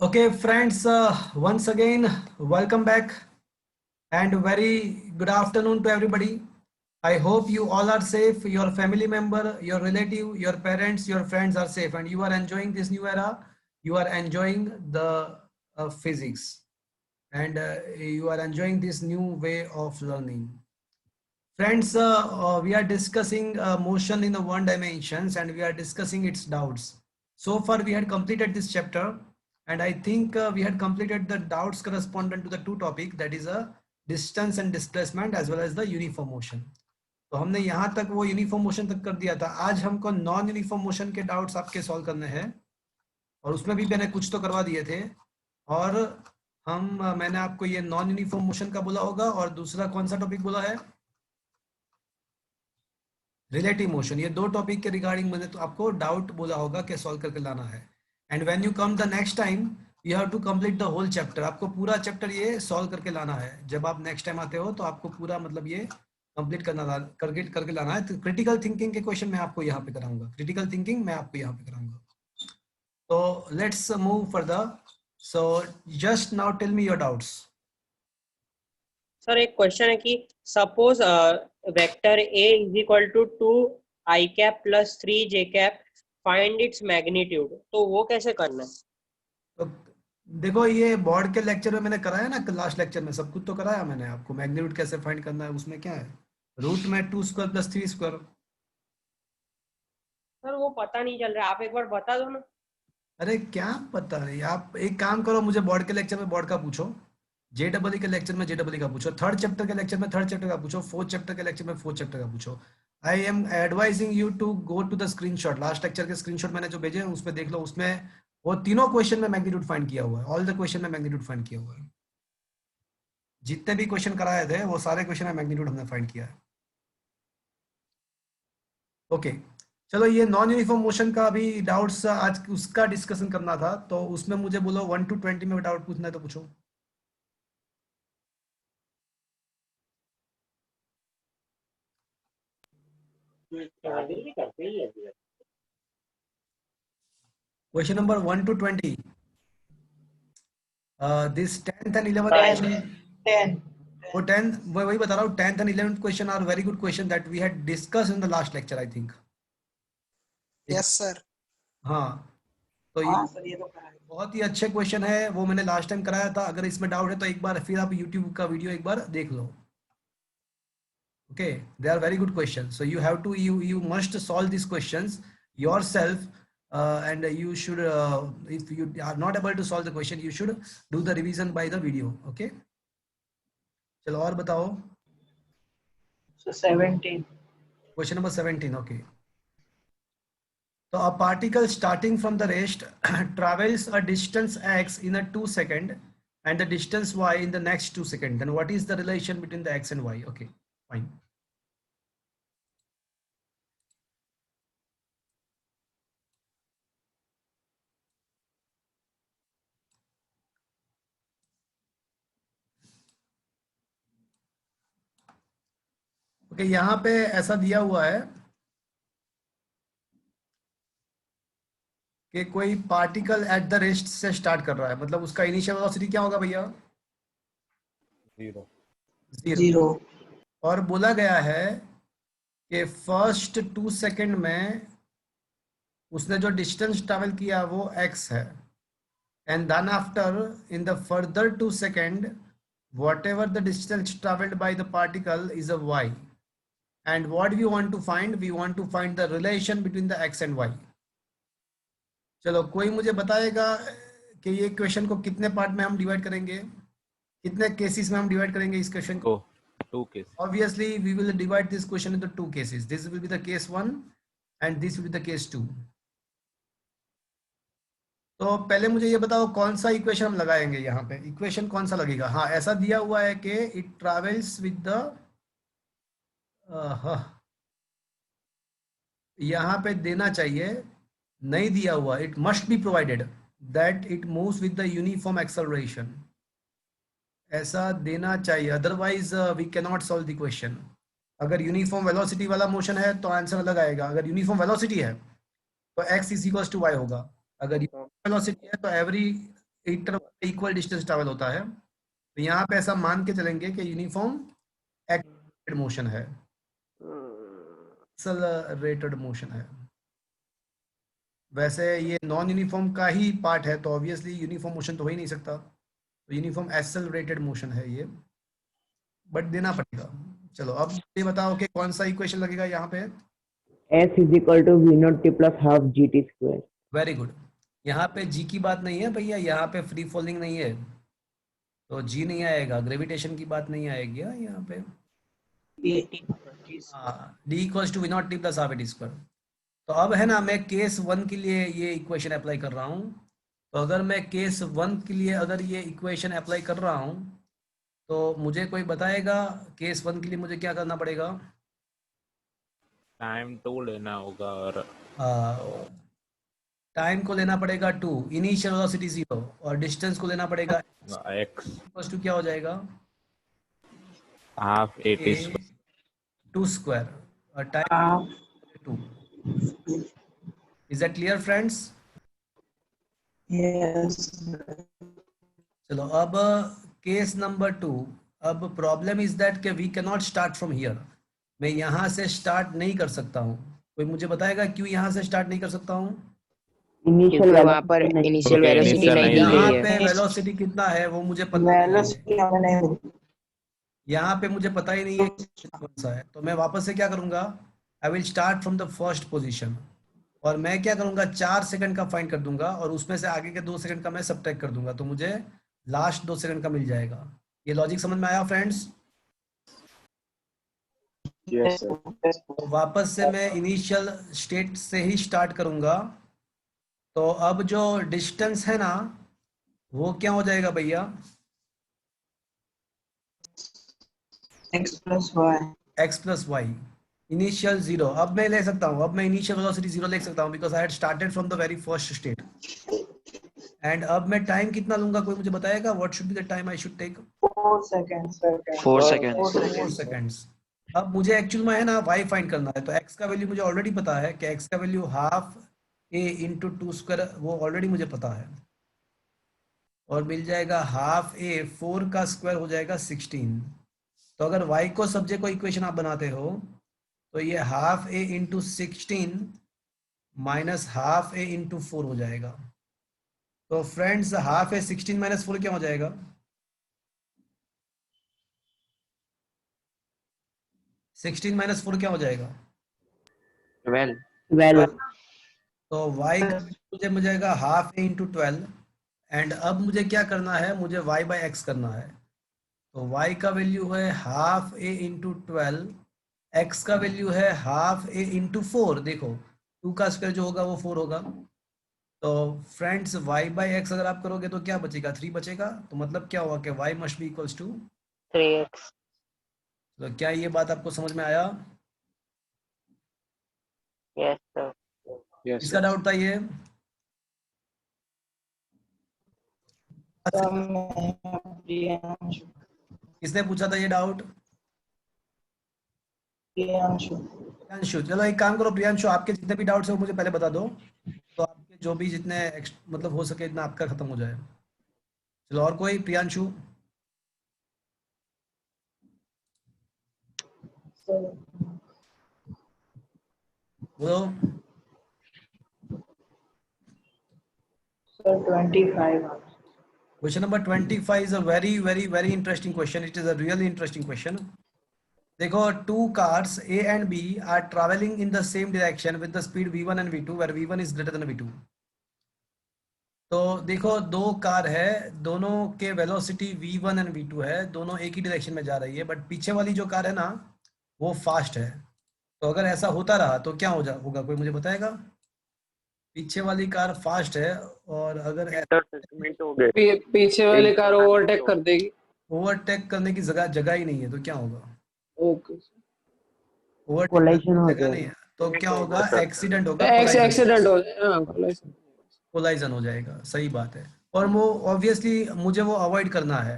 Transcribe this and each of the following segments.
Okay, friends, once again, welcome back and very good afternoon to everybody. I hope you all are safe, your family member, your relative, your parents, your friends are safe, and you are enjoying this new era. You are enjoying the physics, and you are enjoying this new way of learning. Friends, we are discussing motion in the one dimensions and we are discussing its doubts. So far, we had completed this chapter, and I think we had completed the doubts correspondent to the two topic, that is a distance and displacement as well as the uniform motion. तो हमने यहाँ तक वो uniform motion तक कर दिया था. आज हमको नॉन यूनिफॉर्म मोशन के डाउट्स आपके सॉल्व करने हैं, और उसमें भी मैंने कुछ तो करवा दिए थे. और मैंने आपको ये नॉन यूनिफॉर्म मोशन का बोला होगा, और दूसरा कौन सा टॉपिक बोला है? Relative motion. ये दो टॉपिक के रिगार्डिंग मैंने तो आपको डाउट बोला होगा कि सॉल्व करके लाना है. And when you come the next time you have to complete the whole chapter. आपको पूरा चैप्टर ये सॉल्व करके लाना है. जब आप नेक्स्ट टाइम आते हो तो आपको पूरा मतलब ये कंप्लीट करके लाना है. तो क्रिटिकल थिंकिंग के क्वेश्चन मैं आपको यहाँ पे कराऊंगा. क्रिटिकल थिंकिंग मैं आपको यहाँ पे कराऊंगा. तो let's move further. So just now tell me your doubts. Sir एक क्वेश्चन है कि suppose vector A is equal to 2 I cap plus 3 J cap, find its magnitude, तो वो कैसे करना है? तो देखो, ये बोर्ड के लेक्चर में मैंने कराया ना, लास्ट लेक्चर में सब कुछ तो कराया मैंने आपको. मैग्नीट्यूड कैसे फाइंड करना है, उसमें क्या है, रूट में 2 स्क्वायर प्लस 3 स्क्वायर. सर वो पता नहीं चल रहा है, आप एक बार बता दो ना. अरे क्या पता नहीं, आप एक काम करो, मुझे बोर्ड के लेक्चर में बोर्ड का पूछो, JEE के लेक्चर में JEE का पूछो, थर्ड चैप्टर के लेक्चर में थर्ड चैप्टर का पूछो, फोर्थ चैप्टर के लेक्चर में फोर्थ चैप्टर का पूछो. I am advising you to go to the screenshot. Last lecture के स्क्रीनशॉट मैंने जो भेजे हैं उसमें देख लो. उसमें वो तीनों क्वेश्चन में मैग्नीट्यूड फाइंड किया हुआ है. ऑल द क्वेश्चन में मैग्नीट्यूड फाइंड किया हुआ है. जितने भी क्वेश्चन कराए थे वो सारे क्वेश्चन में मैग्नीट्यूड हमने फाइंड किया है. ओके, चलो, ये नॉन यूनिफॉर्म मोशन का भी डाउट्स आज उसका डिस्कशन करना था. तो उसमें मुझे बोलो 1 to 20 में डाउट पूछना है तो पूछो. Question number 1 to 20. This 10th and 11th 10. वो 10 वही बता रहा हूँ. 10th and 11th question are very good question that we had discuss in the last lecture I think. Yes sir. हाँ, तो हाँ सर, ये तो करा है. बहुत ही अच्छे क्वेश्चन है. वो मैंने लास्ट टाइम कराया था. अगर इसमें डाउट है तो एक बार फिर आप यूट्यूब का वीडियो एक बार देख लो. Okay, they are very good questions. So you have to you must solve these questions yourself, and you should if you are not able to solve the question, you should do the revision by the video. Okay, चलो और बताओ. So 17. Question number 17. Okay, so a particle starting from the rest travels a distance x in a 2 second and the distance y in the next 2 seconds. Then what is the relation between the x and y? Okay, fine. Okay, यहाँ पे ऐसा दिया हुआ है कि कोई particle at the rest से start कर रहा है. मतलब उसका इनिशियल वेलोसिटी क्या होगा भैया? 0. और बोला गया है कि फर्स्ट 2 सेकंड में उसने जो डिस्टेंस ट्रैवल किया वो x है. And then after in the further 2 second whatever the distance traveled by the particle is a y. And what we want to find? We want to find the relation between the x and y. चलो, कोई मुझे बताएगा कि ये question को कितने part में हम डिवाइड करेंगे, कितने केसेस में हम डिवाइड करेंगे इस क्वेश्चन को? 2 cases. Obviously we will divide this question into 2 cases. This will be the case 1 and this will be the case 2. तो पहले मुझे ये बताओ कौन सा इक्वेशन हम लगाएंगे. यहाँ पे इक्वेशन कौन सा लगेगा? हाँ, ऐसा दिया हुआ है कि इट ट्रेवल्स विद द यहाँ पे देना चाहिए, नहीं दिया हुआ. It must be provided that it moves with the uniform acceleration. ऐसा देना चाहिए, otherwise we can not solve the question. अगर यूनिफॉर्म वेलोसिटी वाला मोशन है तो आंसर अलग आएगा. अगर यूनिफॉर्म वेलोसिटी है तो x is equal to y होगा. अगर यूनिफॉर्म वेलोसिटी है तो एवरी इक्वल डिस्टेंस ट्रैवल होता है, तो यहाँ पे ऐसा मान के चलेंगे कि यूनिफॉर्म एक्सेलरेटेड मोशन है, एक्सेलरेटेड मोशन है। वैसे ये नॉन यूनिफॉर्म का ही पार्ट है, तो ऑब्वियसली यूनिफॉर्म मोशन तो हो ही नहीं सकता, तो यूनिफॉर्म एक्सेलरेटेड मोशन है ये, बट देना पड़ेगा। चलो अब ये बताओ कि कौन सा इक्वेशन लगेगा यहाँ पे। S is equal to V naught t plus half GT square. Very good. यहाँ पे जी की बात नहीं है भैया, यहाँ पे फ्री फॉलिंग नहीं है, तो जी नहीं आएगा, ग्रेविटेशन की बात नहीं आएगी यहाँ पे। हाँ, D equals to we not T plus half A T square. तो अब है ना, मैं केस 1 के लिए ये इक्वेशन अप्लाई कर रहा हूँ। तो अगर मैं केस 1 के लिए अगर ये इक्वेशन अप्लाई कर रहा हूँ, तो मुझे कोई बताएगा केस 1 के लिए मुझे क्या करना पड़ेगा? टाइम 2 लेना होगा और टाइम को लेना पड़ेगा 2, इनिशियल वेलोसिटी 0, और डिस्टेंस को लेना पड़ेगा x इक्वल्स टू क्या हो जाएगा? Half a t square. 2 square और time 2। Is that clear friends? Yes. चलो अब केस नंबर 2। अब प्रॉब्लम इज दैट कि we can not start from here. मैं यहाँ से स्टार्ट नहीं कर सकता हूँ। कोई मुझे बताएगा क्यों यहाँ से स्टार्ट नहीं कर सकता हूँ? Initial क्योंकि वहां पर velocity नहीं- इनिशियल Okay, वेलोसिटी initial नहीं नहीं दी यहाँ गई पे है। वेलोसिटी कितना है वो मुझे पता नहीं है। Velocity हमें नहीं मिली। यहाँ पे मुझे पता ही नहीं है कि कौन सा है, तो मैं वापस से क्या करूंगा? I will start from the first position, और मैं क्या करूंगा 4 सेकंड का फाइंड कर दूंगा, और उसमें से आगे के 2 सेकंड का मैं सबट्रैक्ट कर दूंगा, तो मुझे लास्ट 2 सेकंड का मिल जाएगा। ये लॉजिक समझ में आया फ्रेंड्स? Yes, sir. तो वापस से मैं इनिशियल स्टेट से ही स्टार्ट करूंगा। तो अब जो डिस्टेंस है ना, वो क्या हो जाएगा भैया? X plus Y. x plus Y, initial 0। अब मैं ले सकता हूँ, अब मैं इनिशियल वेलोसिटी 0 लिख सकता हूँ, because I had started from the very first state. And अब मैं टाइम कितना लूंगा, कोई मुझे बताएगा? What should be the time I should take? 4 seconds. 4 seconds. 4 seconds. अब मुझे एक्चुअल में है ना y फाइंड करना है, तो x का वैल्यू मुझे ऑलरेडी पता है कि x का value half a into 2 square, वो ऑलरेडी मुझे पता है, और मिल जाएगा हाफ a, 4 का स्क्वायर हो जाएगा 16। तो अगर y को सब्जेक्ट को इक्वेशन आप बनाते हो, तो ये half a into 16 minus half a into 4 हो जाएगा। तो फ्रेंड्स हाफ a 16 माइनस 4 क्या हो जाएगा? 16 माइनस 4 क्या हो जाएगा? 12. 12. तो y का मुझे मिल जाएगा हाफ a इंटू 12। एंड अब मुझे क्या करना है? मुझे y बाई एक्स करना है। तो y का वैल्यू है हाफ a इंटू 12, x का वैल्यू है हाफ a इंटू 4। देखो 2 का स्क्वायर जो होगा वो 4 होगा। तो फ्रेंड्स y बाई एक्स अगर आप करोगे तो क्या बचेगा? 3 बचेगा। तो मतलब क्या हुआ कि y must be equals to 3x. तो क्या ये बात आपको समझ में आया? Yes, sir. yes, इसका sir. डाउट था ये? प्रियांशु. किसने पूछा था ये डाउट? प्रियांशु. प्रियांशु। चलो एक काम करो प्रियांशु, आपके जितने भी डाउट्स हैं वो मुझे पहले बता दो, तो आपके जो भी जितने मतलब हो सके इतना आपका खत्म हो जाए। चलो और कोई? प्रियांशु बोलो। Sir, 25. Question number 25 is a very, very, very interesting question. It is a really interesting question. देखो, two cars A and B are traveling in the same direction with the speed V1 and V2, where V1 is greater than V2. तो देखो दो car है, दोनों के velocity V1 and V2 है, दोनों एक ही डायरेक्शन में जा रही है, बट पीछे वाली जो कार है ना वो फास्ट है। तो अगर ऐसा होता रहा तो क्या होगा, कोई मुझे बताएगा? पीछे वाली कार फास्ट है, और अगर पीछे वाली कार ओवरटेक कर देगी। ओवरटेक करने की जगह ही नहीं है, तो क्या होगा? ओके, ओवरटेक Collision हो करने की जगह नहीं जाएगा। है, तो क्या होगा? एक्सीडेंट होगा, एक्सीडेंट हो जाए, कोलाइजन हो जाएगा। सही बात है। और वो ऑब्वियसली मुझे वो अवॉइड करना है,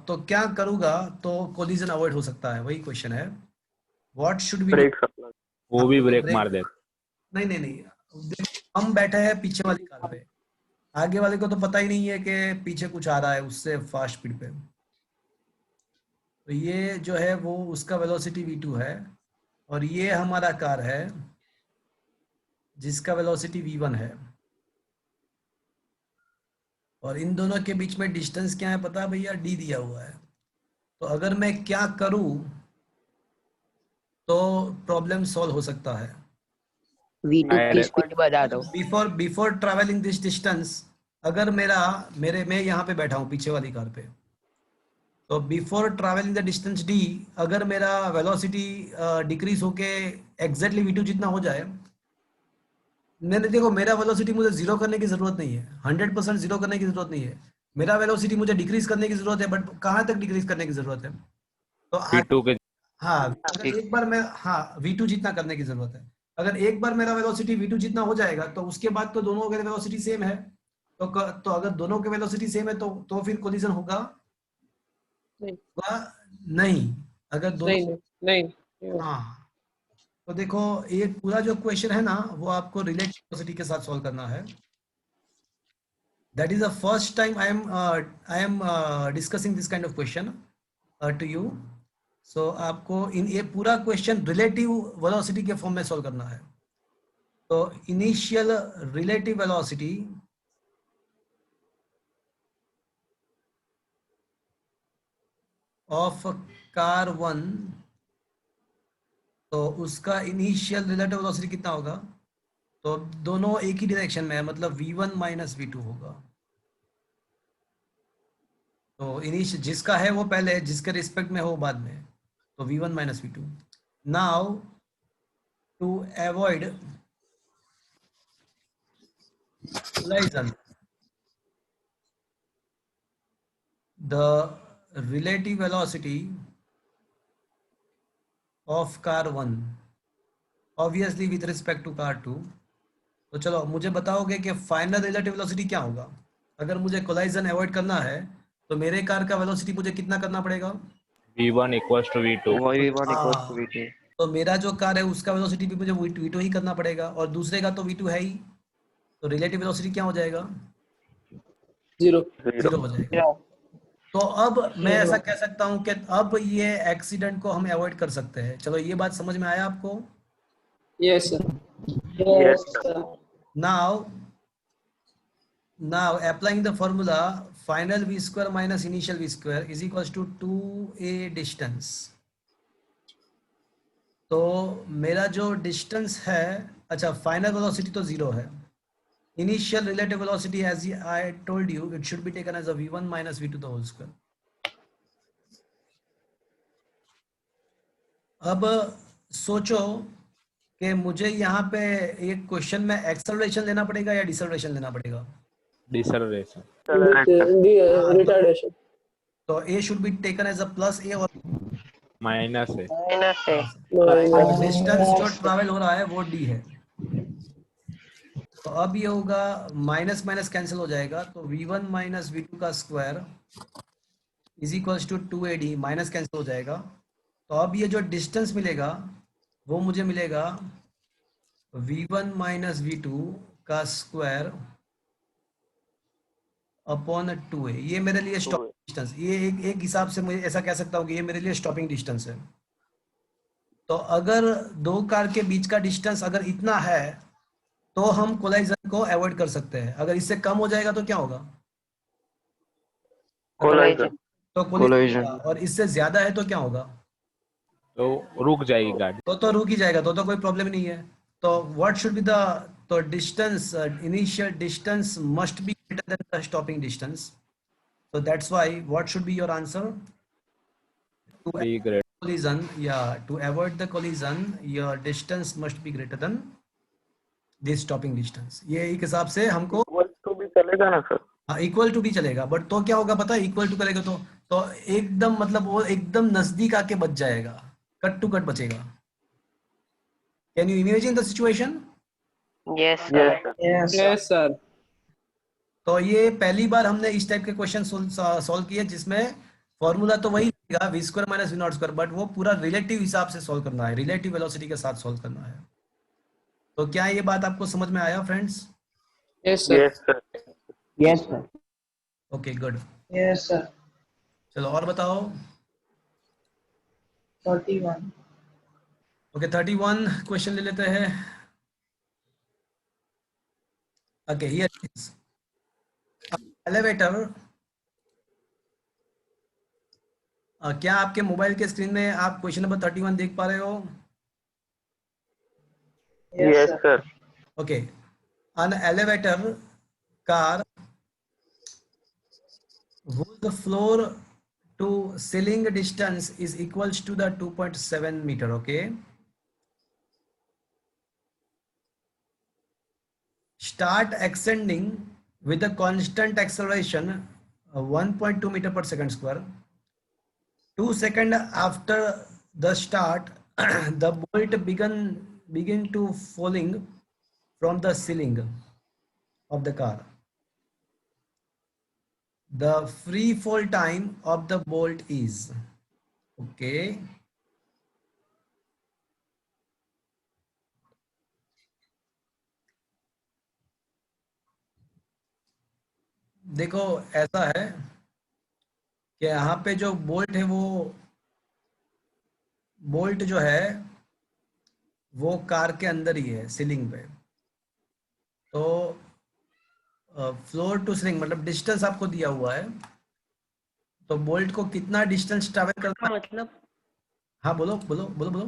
तो क्या करूँगा तो कोलिजन अवॉइड हो सकता है? वही क्वेश्चन है, व्हाट शुड बी? वो भी ब्रेक मार देता। नहीं, हम बैठे हैं पीछे वाली कार पे, आगे वाले को तो पता ही नहीं है कि पीछे कुछ आ रहा है उससे फास्ट स्पीड पे। तो ये जो है वो उसका वेलोसिटी v2 है, और ये हमारा कार है जिसका वेलोसिटी v1 है, और इन दोनों के बीच में डिस्टेंस क्या है पता है भैया, d दिया हुआ है। तो अगर मैं क्या करूं तो प्रॉब्लम सॉल्व हो सकता है। V2 की स्पीड बता दो। बिफोर ट्रैवलिंग दिस डिस्टेंस, अगर मैं यहाँ पे बैठा हूँ पीछे वाली कार पे, तो before travelling the distance d, अगर मेरा वेलोसिटी डिक्रीज होके एग्जैक्टली v2 जितना हो जाए, मैंने देखो मेरा वेलोसिटी मुझे जीरो करने की जरूरत नहीं है, 100% जीरो करने की जरूरत नहीं है, मेरा वेलोसिटी मुझे डिक्रीज करने की जरूरत है, बट कहाँ तक डिक्रीज करने की जरूरत है? तो V2 के हाँ, अगर एक बार मैं, हाँ v2 जितना करने की जरूरत है। अगर एक बार मेरा वेलोसिटी v2 जितना हो जाएगा तो उसके बाद तो दोनों के वेलोसिटी सेम है, तो अगर दोनों के वेलोसिटी सेम है तो फिर कोलिजन होगा नहीं नहीं? अगर दोनों, नहीं नहीं नहीं। हाँ, तो देखो ये पूरा जो क्वेश्चन है ना वो आपको रिलेटिव वेलोसिटी के साथ सॉल्व करना है। That is the first time I am discussing this kind of question to you. So आपको ये पूरा क्वेश्चन रिलेटिव वेलोसिटी के फॉर्म में सॉल्व करना है। तो initial relative velocity of car 1, तो उसका इनिशियल रिलेटिव वेलोसिटी कितना होगा? तो दोनों एक ही डायरेक्शन में है, मतलब v1 माइनस v2 होगा। तो इनिशियल जिसका है वो पहले, जिसके रिस्पेक्ट में हो बाद में, तो v1 minus v2। Now to avoid collision, the relative velocity of car 1 obviously with respect to car 2। तो चलो मुझे बताओगे कि फाइनल रिलेटिव वेलोसिटी क्या होगा? अगर मुझे कोलाइजन अवॉइड करना है तो मेरे कार का वेलोसिटी मुझे कितना करना पड़ेगा? V1 equals to V2। V1 equals to हाँ, V2। तो मेरा जो कार है उसका वेलोसिटी भी मुझे v2 ही करना पड़ेगा, और दूसरे का तो v2 है ही, तो रिलेटिव वेलोसिटी क्या हो जाएगा? जीरो। जीरो हो जाएगा। तो अब मैं ऐसा कह सकता हूं कि अब ये एक्सीडेंट को हम अवॉइड कर सकते हैं। चलो ये बात समझ में आया आपको? Yes sir. Yes, sir. Now applying the formula, final v square minus initial v square is equals to 2a distance। तो मेरा जो डिस्टेंस है, अच्छा फाइनल वेलोसिटी तो जीरो है, initial relative velocity as I told you it should be taken as a v1 minus v2 the whole square। अब सोचो कि मुझे यहाँ पे एक क्वेश्चन में एक्सेलरेशन लेना पड़ेगा या डिसेलरेशन लेना पड़ेगा? Deceleration। रिटार्डेशन। तो a should be taken as a plus a, और माइनस है। Minus A। डिस्टेंस जो ट्रैवल हो रहा है वो d है। तो अब ये होगा माइनस माइनस कैंसिल हो जाएगा, तो v1 माइनस v2 का square is equals to 2ad, minus cancel हो जाएगा। तो अब ये जो डिस्टेंस मिलेगा वो मुझे मिलेगा v1 माइनस v2 का स्क्वायर अपॉन 2a। ये मेरे लिए स्टॉपिंग डिस्टेंस, ये एक हिसाब से मुझे ऐसा कह सकता हूँ कि ये मेरे लिए स्टॉपिंग डिस्टेंस है। तो अगर दो कार के बीच का डिस्टेंस अगर इतना है तो हम कोलाइजन को अवॉइड कर सकते हैं। अगर इससे कम हो जाएगा तो क्या होगा? Collision। तो कोलिजन होगा, और इससे ज्यादा है तो क्या होगा? तो रुक जाएगी गाड़ी। तो रुक ही जाएगा, तो कोई प्रॉब्लम नहीं है। तो व्हाट शुड बी द, तो distance, initial distance must be greater than the stopping distance. So that's why what should be your answer? Two Great। collision, yeah, to avoid the collision your distance must be greater than the stopping distance। ये एक हिसाब से हमको तो भी चलेगा ना sir? हाँ इक्वल टू भी चलेगा, बट तो क्या होगा पता है? इक्वल टू करेगा तो एकदम मतलब वो एकदम नजदीक आके बच जाएगा, कट टू कट बचेगा। Can you imagine the situation? Yes, sir। Yes sir. तो ये पहली बार हमने इस टाइप के क्वेश्चन सॉल्व किए जिसमें फॉर्मूला तो वही रहेगा v square minus v not square, but वो पूरा रिलेटिव हिसाब से सॉल्व करना है, रिलेटिव वेलोसिटी के साथ सॉल्व करना है। तो क्या ये बात आपको समझ में आया friends? Yes sir. Yes, sir. Okay good. Yes, sir. चलो और बताओ। 31. ओके 31 क्वेश्चन ले लेते हैं। Okay here is elevator. क्या आपके मोबाइल के स्क्रीन में आप क्वेश्चन नंबर 31 देख पा रहे हो? Yes, Yes, sir. sir. Okay an elevator car whose floor to ceiling distance is equals to the 2.7 meter. Okay, start ascending with a constant acceleration 1.2 meter per second square. 2 seconds after the start the bolt begin to falling from the ceiling of the car. The free fall time of the bolt is okay. देखो ऐसा है कि यहाँ पे जो bolt है वो bolt जो है वो कार के अंदर ही है सीलिंग पे। तो फ्लोर टू सीलिंग मतलब डिस्टेंस आपको दिया हुआ है, तो बोल्ट को कितना डिस्टेंस ट्रैवल करना का है? मतलब हाँ बोलो बोलो बोलो बोलो।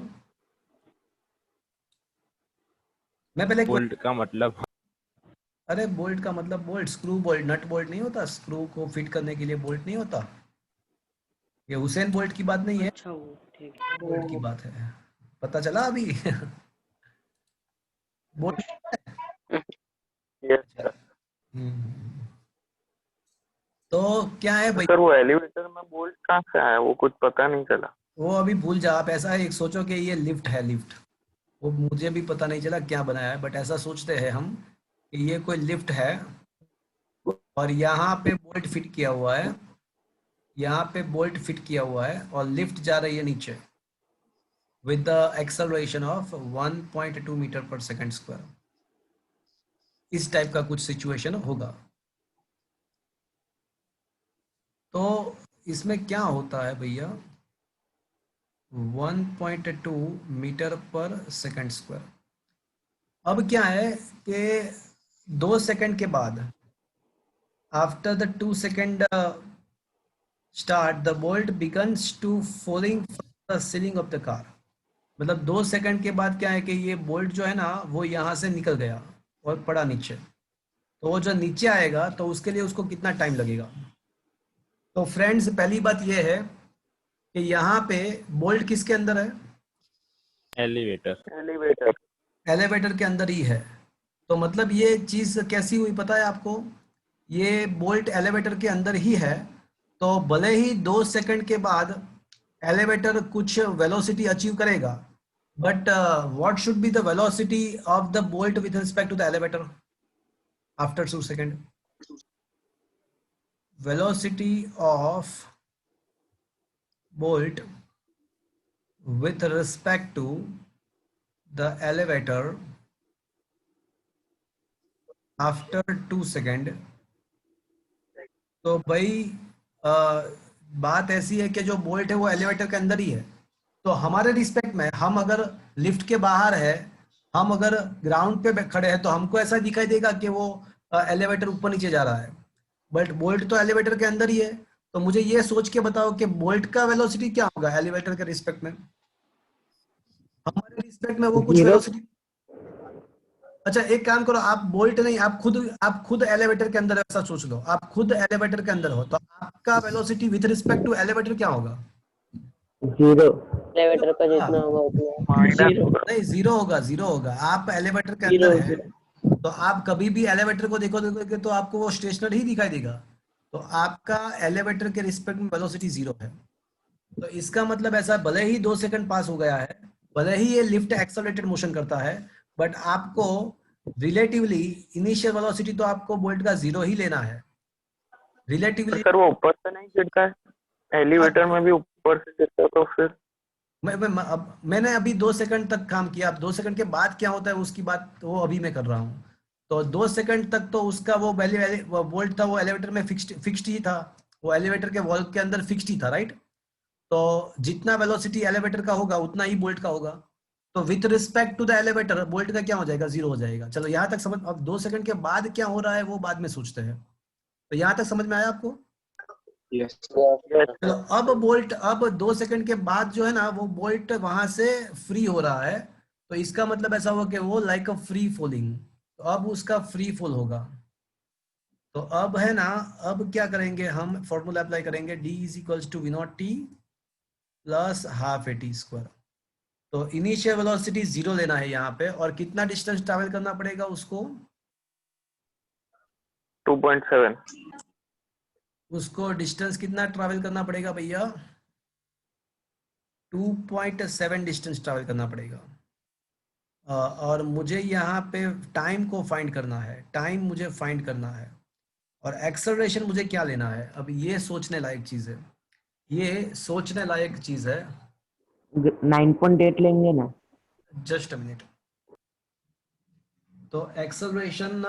मैं पहले बोल्ट का मतलब अरे बोल्ट का मतलब bolt screw bolt nut bolt नहीं होता, स्क्रू को फिट करने के लिए बोल्ट नहीं होता। ये हुसैन बोल्ट की बात नहीं है, अच्छा वो ठीक है। बोल्ट की बात है। पता चला अभी? Bolt Yes, sir. तो क्या है भाई, सर वो एलिवेटर में बोल्ट कहाँ से आया वो कुछ पता नहीं चला। वो अभी भूल जा आप। ऐसा है, एक सोचो कि ये लिफ्ट है, लिफ्ट वो मुझे भी पता नहीं चला क्या बनाया है, बट ऐसा सोचते हैं हम कि ये कोई लिफ्ट है और यहाँ पे बोल्ट फिट किया हुआ है, यहाँ पे बोल्ट फिट किया हुआ है और लिफ्ट जा रही है नीचे with the acceleration of 1.2 metre पर सेकंड स्क्वायर। इस टाइप का कुछ सिचुएशन होगा। तो इसमें क्या होता है भैया, 1.2 मीटर पर सेकंड स्क्वायर। अब क्या है कि 2 सेकंड के बाद after the 2 second start the bolt begins to falling from the ceiling of the car. मतलब 2 सेकंड के बाद क्या है कि ये बोल्ट जो है ना वो यहाँ से निकल गया और पड़ा नीचे। तो वो जो नीचे आएगा तो उसके लिए उसको कितना टाइम लगेगा। तो फ्रेंड्स पहली बात ये है कि यहाँ पे बोल्ट किसके अंदर है? एलिवेटर। एलिवेटर। एलिवेटर के अंदर ही है। तो मतलब ये चीज कैसी हुई पता है आपको? ये बोल्ट एलिवेटर के अंदर ही है, तो भले ही 2 सेकंड के बाद एलिवेटर कुछ वेलोसिटी अचीव करेगा, but what should be the velocity of the bolt with respect to the elevator after 2 second? velocity of bolt with respect to the elevator after 2 second. तो भाई बात ऐसी है कि जो बोल्ट है वो एलिवेटर के अंदर ही है। तो हमारे रिस्पेक्ट में हम अगर लिफ्ट के बाहर है, हम अगर ग्राउंड पे खड़े हैं तो हमको ऐसा दिखाई देगा कि वो एलिवेटर ऊपर नीचे जा रहा है, बट बोल्ट तो एलिवेटर के अंदर ही है। तो मुझे ये सोच के बताओ कि बोल्ट का वेलोसिटी क्या होगा एलिवेटर के रिस्पेक्ट में? हमारे रिस्पेक्ट में वो कुछ Zero. वेलोसिटी। अच्छा एक काम करो, आप बोल्ट नहीं, आप खुद एलिवेटर के अंदर, ऐसा सोच लो आप खुद एलिवेटर के अंदर हो, तो आपका velocity with respect to elevator क्या होगा? 0. एलिवेटर का जितना होगा उतना माइनस होगा। नहीं जीरो होगा, जीरो होगा। आप एलिवेटर के जीरो अंदर है तो आप कभी भी एलिवेटर को देखोगे तो आपको वो स्टेशनरी ही दिखाई देगा। तो आपका एलिवेटर के रिस्पेक्ट में वेलोसिटी 0 है। तो इसका मतलब ऐसा, भले ही 2 सेकंड पास हो गया है, भले ही ये लिफ्ट एक्सेलरेटेड मोशन करता है, बट आपको रिलेटिवली इनिशियल वेलोसिटी तो आपको बोल्ट का 0 ही लेना है रिलेटिवली। सर वो ऊपर से नहीं गिरता है, एलिवेटर में भी ऊपर से गिरता है तो फिर मैंने अभी 2 सेकंड तक काम किया, अब 2 सेकंड के बाद क्या होता है उसकी बात वो अभी मैं कर रहा हूँ। तो 2 सेकंड तक तो उसका वो वैल्यू वोल्ट था वो एलिवेटर में फिक्स्ड ही था, वो एलिवेटर के वॉल के अंदर फिक्स्ड ही था, राइट। तो जितना वेलोसिटी एलिवेटर का होगा उतना ही बोल्ट का होगा। तो with respect to the elevator bolt का क्या हो जाएगा, 0 हो जाएगा। चलो यहाँ तक समझ। अब 2 सेकंड के बाद क्या हो रहा है वो बाद में सोचते हैं। तो यहाँ तक समझ में आया आपको? यस Yes, चलो sir. अब बोल्ट, अब 2 सेकंड के बाद जो है ना वो बोल्ट वहां से फ्री हो रहा है। तो इसका मतलब ऐसा हुआ कि वो लाइक अ फ्री फॉलिंग, तो अब उसका फ्री फॉल होगा। तो अब है ना, अब क्या करेंगे हम, फॉर्मूला अप्लाई करेंगे, d is equals to we not T plus half A T square. तो इनिशियल वेलोसिटी 0 लेना है यहाँ पे, और कितना डिस्टेंस ट्रैवल करना पड़ेगा उसको, 2.7. उसको डिस्टेंस कितना ट्रैवल करना पड़ेगा भैया, 2.7 डिस्टेंस ट्रैवल करना पड़ेगा। और मुझे यहाँ पे टाइम को फाइंड करना है, टाइम मुझे फाइंड करना है, और एक्सेलरेशन मुझे क्या लेना है। अब ये सोचने लायक चीज़ है, ये सोचने लायक चीज़ है। 9.8 लेंगे ना। Just a minute. तो एक्सेलरेशन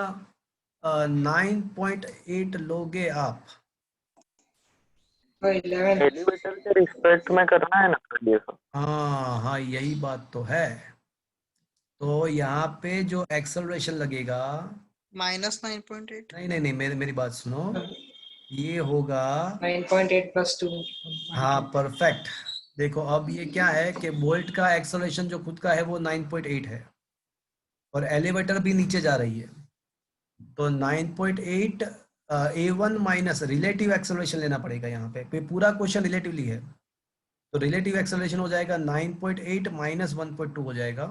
9.8 लोगे आप। 11. एलिवेटर के रिस्पेक्ट में करना है ना सर ये सब. हाँ हाँ, यही बात तो है। तो यहाँ पे जो एक्सेलरेशन लगेगा, -9.8। नहीं नहीं नहीं, मेरी बात सुनो, ये होगा, 9.8 plus 2. हाँ परफेक्ट। देखो अब ये क्या है कि बोल्ट का एक्सेलरेशन जो खुद का है वो 9.8 है, और एलिवेटर भी नीचे जा रही है। तो 9.8 A1 माइनस रिलेटिव एक्सेलरेशन लेना पड़ेगा यहाँ पे पूरा क्वेश्चन रिलेटिवली है। तो रिलेटिव एक्सेलरेशन हो जाएगा 9.8 माइनस 1.2 हो जाएगा,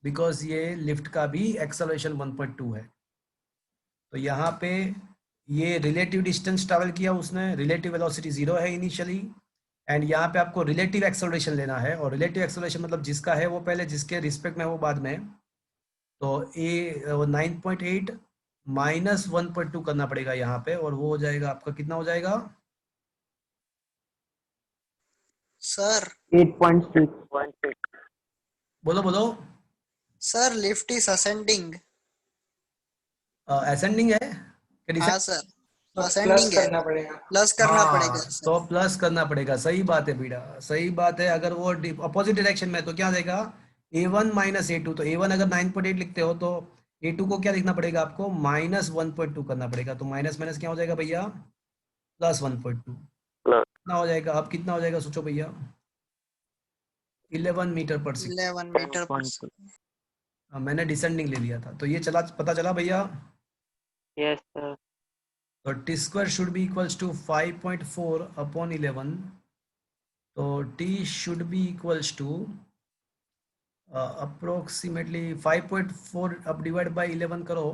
बिकॉज ये लिफ्ट का भी एक्सेलरेशन 1.2 है। तो यहाँ पे ये रिलेटिव डिस्टेंस ट्रैवल किया उसने, रिलेटिव वेलोसिटी 0 है इनिशियली, एंड यहाँ पे आपको रिलेटिव एक्सेलरेशन लेना है, और रिलेटिव एक्सेलरेशन मतलब जिसका है वो पहले, जिसके रिस्पेक्ट में वो बाद में। तो ए 9.8 माइनस 1.2 करना पड़ेगा यहाँ पे, और वो हो जाएगा आपका, कितना हो जाएगा, सर 8.6। 0.6. बोलो बोलो। Sir lift is ascending. Ascending है कि हाँ डिसेंडिंग? सर तो प्लस असेंडिंग है, करना पड़ेगा. प्लस करना पड़ेगा हाँ, सर। तो प्लस करना पड़ेगा, सही बात है बेटा, सही बात है। अगर वो अपोजिट डायरेक्शन में तो क्या आ जाएगा, A1 माइनस A2। तो A1 अगर 9.8 लिखते हो तो A2 को क्या लिखना पड़ेगा आपको, माइनस 1.2 करना पड़ेगा। तो माइनस माइनस क्या हो जाएगा भैया, प्लस 1.2। Plus. कितना हो जाएगा, अब कितना हो जाएगा सोचो भैया, 11 मीटर पर सेकेंड। 11 मीटर पर 10.2. सेकंड। मैंने डिसेंडिंग ले लिया था, तो ये चला, पता चला भैया। Yes sir. तो t square should be equals to 5.4 upon 11। तो t should be equals to approximately 5.4, अब डिवाइड बाय 11 करो,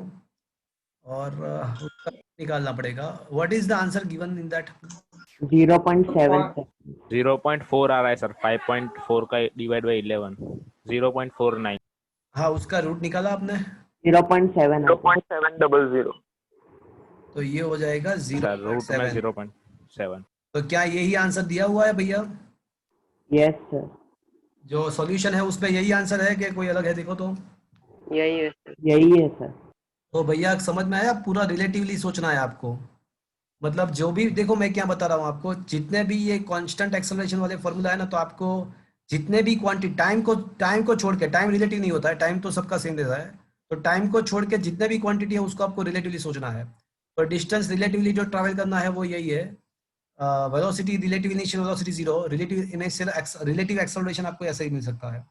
और उसका निकालना पड़ेगा। What is the answer given in that? 0.7। 0.4 आ रहा है सर, 5.4 का डिवाइड बाई 11, 0.49। हाँ, उसका रूट निकाला आपने, 0.7 आता है। 0.700. तो ये हो जाएगा सर रूट में 0.7। 0.7। तो क्या यही आंसर दिया हुआ है भैया, यस सर, जो सॉल्यूशन है उसमें यही आंसर है कि कोई अलग है, देखो तो। यही है सर। यही है सर। तो भैया समझ में आया, पूरा रिलेटिवली सोचना है आपको। मतलब जो भी, देखो मैं क्या बता रहा हूँ आपको, जितने भी ये कांस्टेंट एक्सेलरेशन वाले फॉर्मूला है ना, तो आपको जितने भी क्वांटिटी, टाइम को छोड़ के, टाइम रिलेटिव नहीं होता है, टाइम तो सबका सेम रहता है। तो टाइम को छोड़ के जितने भी क्वांटिटी है उसको आपको रिलेटिवली सोचना है। तो डिस्टेंस रिलेटिवली जो ट्रैवल करना है वो यही है, velocity relative initial velocity 0, relative initial relative acceleration आपको ऐसे ही मिल सकता है।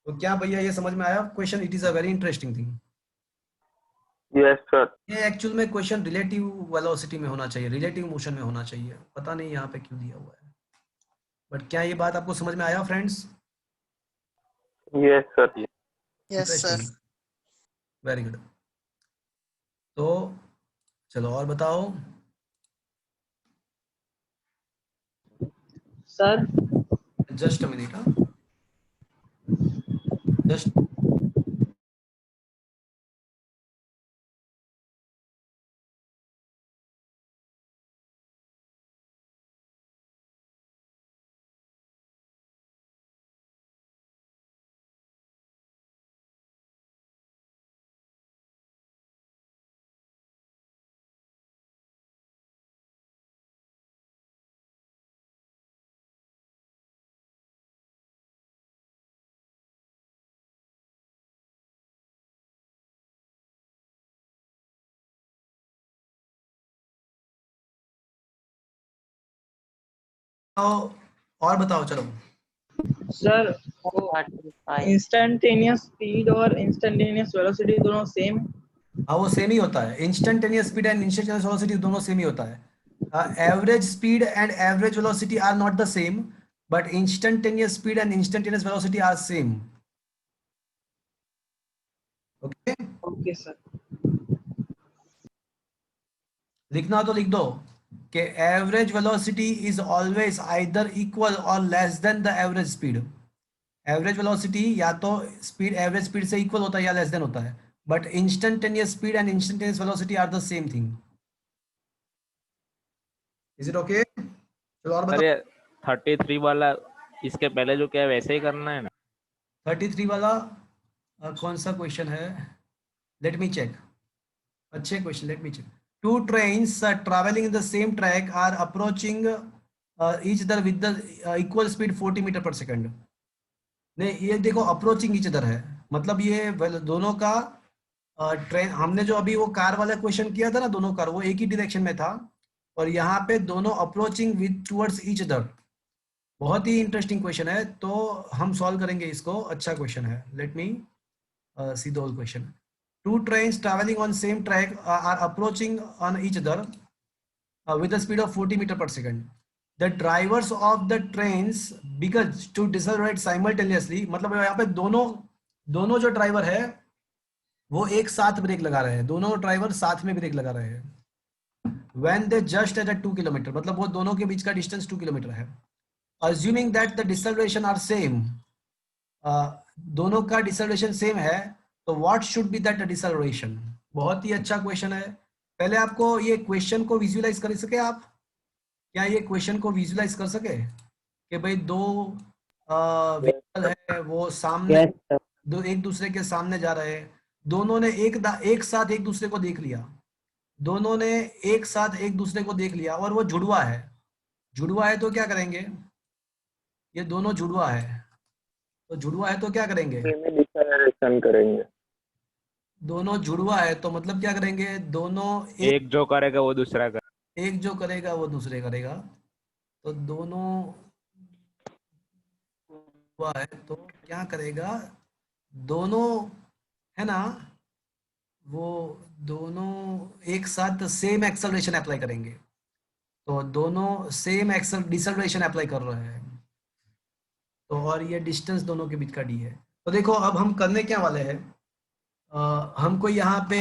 तो क्या भैया ये समझ में आया question? It is a very interesting thing. Yes, sir. ये एक्चुअल में क्वेश्चन रिलेटिव वेलोसिटी में होना चाहिए, रिलेटिव मोशन में होना चाहिए, पता नहीं यहाँ पे क्यों दिया हुआ है। बट क्या ये बात आपको समझ में आया friends? Yes, sir. Yes sir. Interesting, very good. तो चलो और बताओ। Sir just a minute, just और बताओ चलो। सर वो इंस्टेंटेनियस स्पीड और इंस्टेंटेनियस वेलोसिटी दोनों सेम। हाँ वो सेम ही होता है, instantaneous speed and instantaneous velocity दोनों सेम ही होता है। Average speed and average velocity are not the same, but instantaneous speed and instantaneous velocity are same. Okay, okay sir. लिखना तो लिख दो कि average velocity is always either equal और less than the average speed. Average velocity या तो speed average speed से equal होता है या लेस देन होता है, but instantaneous speed and instantaneous velocity are the same thing. Is it okay? चलो और बताओ। अरे 33 वाला इसके पहले जो क्या है वैसे ही करना है ना। 33 वाला कौन सा क्वेश्चन है? Let me check. अच्छे question, let me check. Two trains travelling in the same track are approaching each other with the equal speed 40 metre पर सेकंड। नहीं ये देखो अप्रोचिंग ईच अदर है, मतलब ये दोनों का ट्रेन, हमने जो अभी वो कार वाला क्वेश्चन किया था ना, दोनों कार वो एक ही डायरेक्शन में था, और यहाँ पे दोनों approaching with towards each other. बहुत ही इंटरेस्टिंग क्वेश्चन है, तो हम सॉल्व करेंगे इसको। अच्छा क्वेश्चन है, let me see the whole question. Two trains traveling on same track are approaching on each other with a speed of 40 meter per second. The drivers of the trains begin to decelerate simultaneously. मतलब यहाँ पे दोनों जो driver है वो एक साथ break लगा रहे हैं, दोनों ड्राइवर साथ में ब्रेक लगा रहे हैं। When they just at a 2 kilometre, मतलब वो दोनों के बीच का डिस्टेंस 2 किलोमीटर है। Assuming that the deceleration are same, दोनों का डिसेलरेशन सेम है, तो what should B that deceleration? बहुत ही अच्छा क्वेश्चन है। पहले आपको ये क्वेश्चन को विजुअलाइज कर सके आप? क्या ये क्वेश्चन को विजुअलाइज कर सके कि भाई दो व्हीकल है वो सामने, Yes, sir. दो एक दूसरे के सामने जा रहे हैं, दोनों ने एक साथ एक दूसरे को देख लिया, दोनों ने एक साथ एक दूसरे को देख लिया, और वो जुड़वा है। जुड़वा है तो क्या करेंगे? ये दोनों जुड़वा है, तो जुड़वा है तो क्या करेंगे? डिसेलरेशन करेंगे। दोनों जुड़वा है तो मतलब क्या करेंगे? दोनों एक जो करेगा वो दूसरा कर। एक जो करेगा वो दूसरे करेगा, तो दोनों जुड़वा है तो क्या करेगा? दोनों है ना, वो दोनों एक साथ सेम एक्सेलरेशन अप्लाई करेंगे, तो दोनों सेम डिसेलरेशन अप्लाई कर रहे हैं, तो और ये डिस्टेंस दोनों के बीच का डी है। तो देखो अब हम करने क्या वाले हैं, हमको यहाँ पे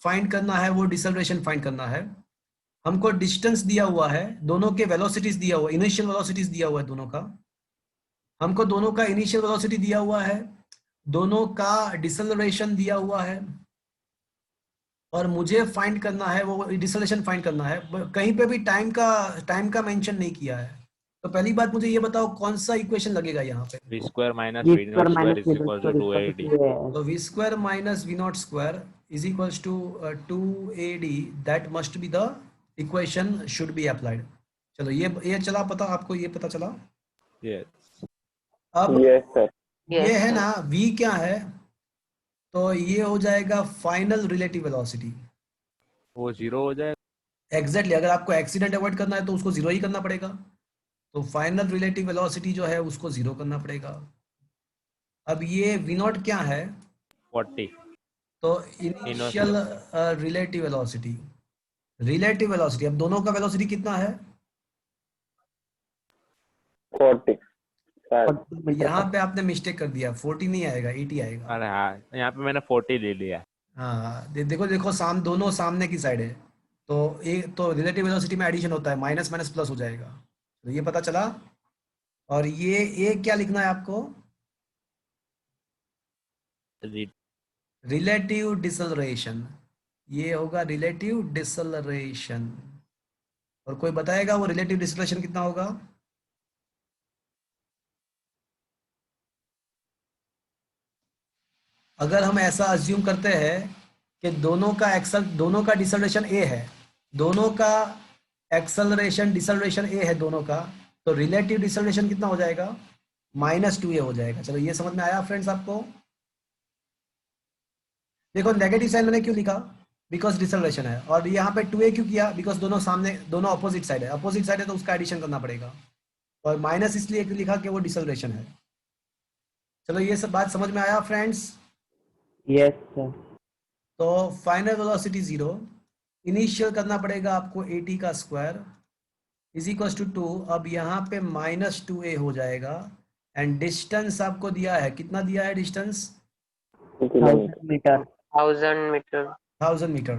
फाइंड करना है, वो डिसेलरेशन फाइंड करना है। हमको डिस्टेंस दिया हुआ है, दोनों के वेलोसिटीज दिया हुआ, इनिशियल वेलोसिटीज दिया हुआ है दोनों का। हमको दोनों का इनिशियल वेलोसिटी दिया हुआ है, दोनों का डिसेलरेशन दिया हुआ है, और मुझे फाइंड करना है, वो डिसेलरेशन फाइंड करना है। कहीं पे भी टाइम का मेंशन नहीं किया है। तो पहली बात मुझे ये बताओ कौन सा इक्वेशन लगेगा यहाँ पे? v square minus V v square naught square minus is equal to 2ad। तो v square minus v naught square is equals to 2ad, that must be the equation should be applied। चलो ये चला पता, आपको ये पता चला? yes अब यस सर। ये है ना v क्या है, तो ये हो जाएगा फाइनल रिलेटिव वेलोसिटी। वो 0 हो जाएगा। एग्जैक्टली, अगर आपको एक्सीडेंट अवॉइड करना है तो उसको 0 ही करना पड़ेगा, तो फाइनल रिलेटिव वेलोसिटी जो है उसको 0 करना पड़ेगा। अब ये v नॉट क्या है, 40। तो इनिशियल रिलेटिव वेलोसिटी, अब दोनों का वेलोसिटी कितना है? 40 शायद। यहाँ पे आपने मिस्टेक कर दिया, 40 नहीं आएगा, 80 आएगा। अरे हाँ, यहाँ पे मैंने 40 ले लिया। हाँ देखो दोनों सामने की साइड है, तो एक तो रिलेटिव वेलोसिटी में एडिशन होता है, माइनस माइनस प्लस हो जाएगा, तो ये पता चला। और ये क्या लिखना है आपको? रिलेटिव डिसेलरेशन, ये होगा रिलेटिव डिसेलरेशन। और कोई बताएगा वो रिलेटिव डिसेलरेशन कितना होगा? अगर हम ऐसा अज्यूम करते हैं कि दोनों का डिसेलरेशन ए है, दोनों का एक्सेलरेशन डिसेलरेशन ए है दोनों का, तो रिलेटिव डिसेलरेशन कितना हो जाएगा? -2a हो जाएगा। चलो ये समझ में आया फ्रेंड्स आपको? देखो नेगेटिव साइन मैंने क्यों लिखा? बिकॉज डिसेलरेशन है। और यहाँ पे 2a क्यों किया? बिकॉज दोनों अपोजिट साइड है, तो उसका एडिशन करना पड़ेगा। और माइनस इसलिए लिखा कि वो डिसलरेशन है। चलो ये सब बात समझ में आया फ्रेंड्स। Yes, sir. तो फाइनल वेलोसिटी 0, इनिशियल करना पड़ेगा आपको 80 का स्क्वायर इज इक्वल टू 2। अब यहाँ पे -2a हो जाएगा एंड डिस्टेंस आपको दिया है, कितना दिया है डिस्टेंस? 1000 meter. 1000 मीटर। 1000 मीटर।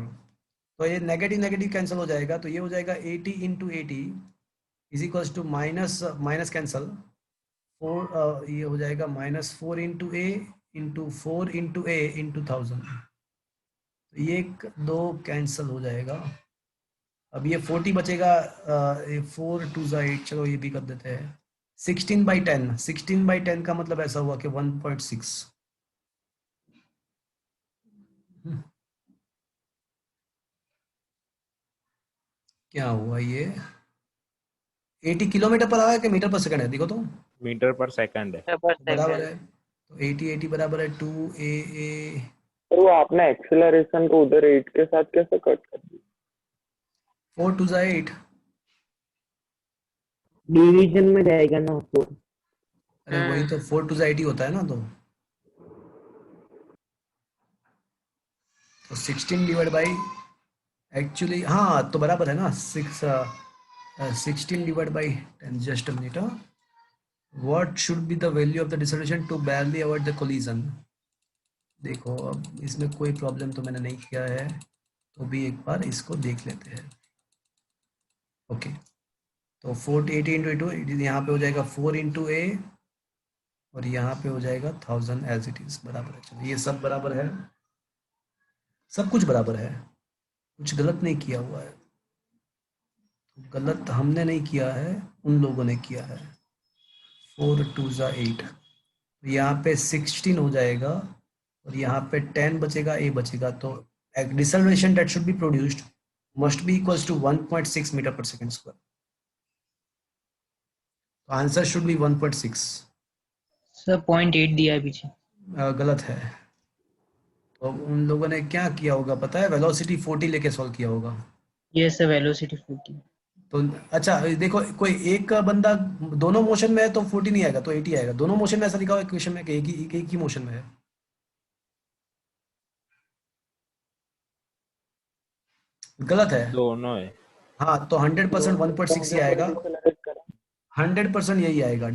तो ये नेगेटिव नेगेटिव कैंसिल हो जाएगा, तो ये हो जाएगा 80 into 80 is equal to minus cancel 4, ये हो जाएगा -4 into a into 4 into a into 1000। तो ये 2 कैंसिल हो जाएगा। अब ये 40 बचेगा, 4 2 8, चलो ये भी कर देते हैं। 16/10, 16/10 का मतलब ऐसा हुआ कि 1.6। क्या हुआ ये? 80 किलोमीटर पर आया कि मीटर पर सेकंड है? देखो तो मीटर पर सेकंड है। बराबर है। तो 80 बराबर है 2a। पर वो आपने एक्सेलरेशन को उधर 8 के साथ कैसे कट कर दिया? 4 2 8। डिवीजन में जाएगा ना 4. अरे वही तो 4 2 8 ही होता है ना। तो 16 डिवाइड बाई, एक्चुअली हाँ तो बराबर है ना 16 divide by 10। Just a minute. What should be the value of the deceleration to barely avoid the collision? देखो अब इसमें कोई प्रॉब्लम तो मैंने नहीं किया है, तो भी एक बार इसको देख लेते हैं। ओके, तो 480 इंटू 2 यहाँ पे हो जाएगा 4 इंटू ए और यहाँ पे हो जाएगा 1000 एज इट इज। बराबर है। चलो ये सब बराबर है, सब कुछ बराबर है, कुछ गलत नहीं किया हुआ है। गलत हमने नहीं किया है, उन लोगों ने किया है। 4 2 8, यहाँ पे 16 हो जाएगा और यहाँ पे 10 बचेगा, ए बचेगा। तो deceleration that should be produced must be equals to 1.6 metre पर सेकंड स्क्वायर। तो आंसर शुड बी 1.6। सर 0.8 दिया है पीछे। गलत है। तो उन लोगों ने क्या किया होगा पता है? वेलोसिटी 40 लेके सॉल्व किया होगा। Yes sir, velocity 40। तो अच्छा देखो, कोई एक का बंदा दोनों मोशन में है तो 40 नहीं आएगा, तो 80 आएगा। दोनों मोशन में ऐसा लिखा हुआ है इक्वेशन में कि एक ही मोशन में है। गलत है। दोनों है। हाँ तो 100% 1.6 ही आएगा। 100% यही आएगा।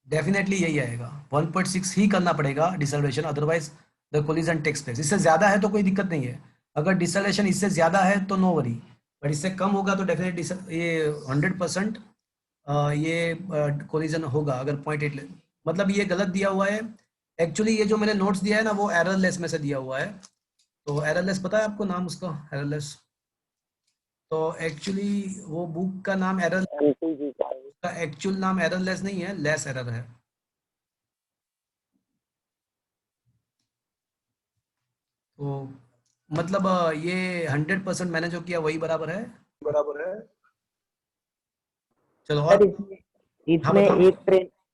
डेफिनेटली यही आएगा। 1.6 ही करना पड़ेगा deceleration, otherwise the collision takes place. इससे ज्यादा है तो कोई दिक्कत नहीं है। अगर डिसल्वेशन इससे ज्यादा है तो नो वरी, बट इससे कम होगा तो डेफिनेटली ये 100% ये कोलिजन होगा। अगर 0.8 मतलब ये गलत दिया हुआ है। एक्चुअली ये जो मैंने नोट्स दिया है ना वो एररलेस में से दिया हुआ है। तो एररलेस पता है आपको नाम उसका? एररलेस तो एक्चुअली वो बुक का नाम एरर का एक्चुअल नाम एररलेस नहीं है, लेस एरर है। तो मतलब ये 100% मैंने जो किया वही बराबर है। चलो सर और इसमें बताओ।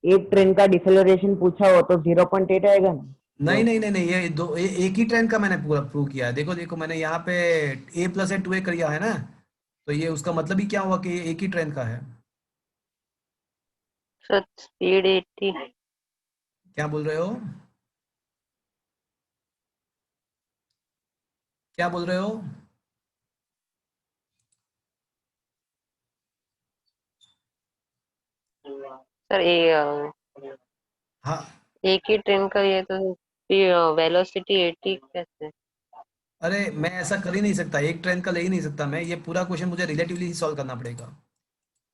एक ट्रेन का डिसेलरेशन पूछा हो तो 0.8 आएगा ना? नहीं, ये एक ही ट्रेन का मैंने पूरा प्रूव किया है। देखो मैंने यहाँ पे a + a 2a किया है ना, तो ये उसका मतलब ही क्या हुआ कि ये एक ही ट्रेन का है। Sir speed 80। क्या बोल रहे हो? क्या बोल रहे हो? सर ये हाँ एक ही ट्रेन का ये तो वेलोसिटी 80 कैसे? अरे मैं ऐसा कर ही नहीं सकता, एक ट्रेन का ले ही नहीं सकता मैं। ये पूरा क्वेश्चन मुझे रिलेटिवली ही सॉल्व करना पड़ेगा।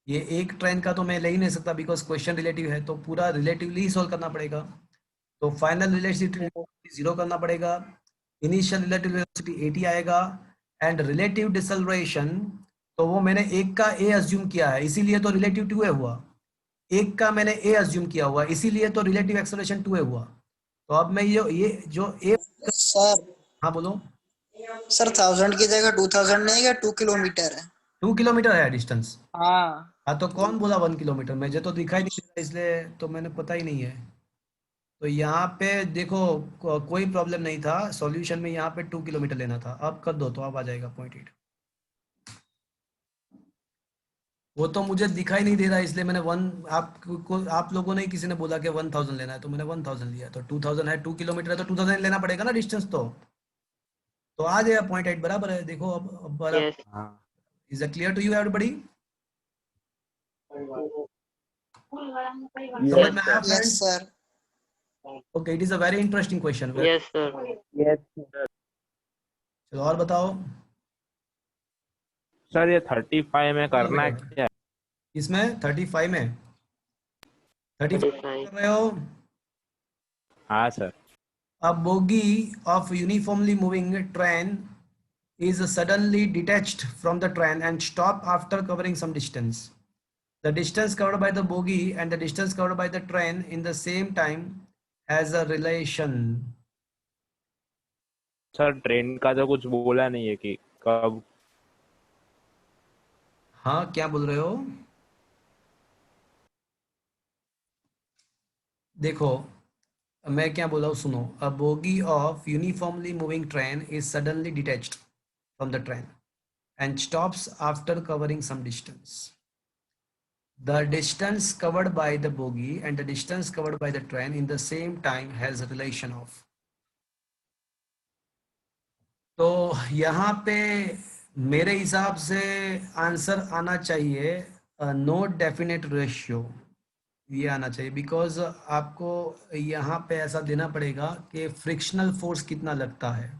ये एक ट्रेन का तो मैं ले ही नहीं सकता बिकॉज क्वेश्चन रिलेटिव है, तो पूरा रिलेटिवली ही सॉल्व करना पड़ेगा। तो फाइनल रिलेटिविटी 0 करना पड़ेगा, इनिशियल रिलेटिव वेलोसिटी 80 आएगा एंड रिलेटिव डिसल्वेशन तो वो मैंने एक का ए अज्यूम किया है इसीलिए तो रिलेटिव 2 हुआ। एक का मैंने ए अज्यूम किया हुआ इसीलिए तो रिलेटिव एक्सेलरेशन 2 हुआ। तो अब मैं ये जो ए, सर हाँ बोलो। सर 1000 की जगह 2000 नहीं है, 2 किलोमीटर है। 2 किलोमीटर है डिस्टेंस। हाँ हाँ तो कौन बोला 1 किलोमीटर? मुझे तो दिखाई नहीं देता इसलिए तो मैंने पता ही नहीं है। तो यहाँ पे देखो कोई प्रॉब्लम नहीं था सॉल्यूशन में, यहाँ पे 2 किलोमीटर लेना था। अब कर दो तो अब आ जाएगा 0.8। वो तो मुझे दिखाई नहीं दे रहा, इसलिए मैंने आप लोगों ने ही किसी ने बोला कि 1000 लेना है, तो मैंने 1000 लिया। तो 2000 है, 2 किलोमीटर है, तो 2000 लेना पड़ेगा ना डिस्टेंस। तो आ जाएगा 0.8 बराबर है। देखो अब बराबर। Yes. हाँ is it clear to you everybody? समझ में आया yes friends? Sir. Okay, it is a very interesting question. Yes, sir. Yes. चलो और बताओ। सर, ये 35 में करना है क्या? इसमें 35 में 35 35. कर रहे हो। हाँ sir. A bogie of uniformly moving train is suddenly detached from the train and stop after covering some distance. The distance covered by the bogie and the distance covered by the train in the same time has a relation. Sir, train का तो कुछ बोला नहीं है कि कब। हाँ, क्या बोल रहे हो? देखो, मैं क्या बोला हूँ, सुनो। A bogie of uniformly moving train is suddenly detached from the train and stops after covering some distance. The distance covered by the bogie and the distance covered by the train in the same time has a relation of. तो यहाँ पे मेरे हिसाब से answer आना चाहिए no definite ratio, ये आना चाहिए। बिकॉज आपको यहाँ पे ऐसा देना पड़ेगा कि फ्रिक्शनल फोर्स कितना लगता है।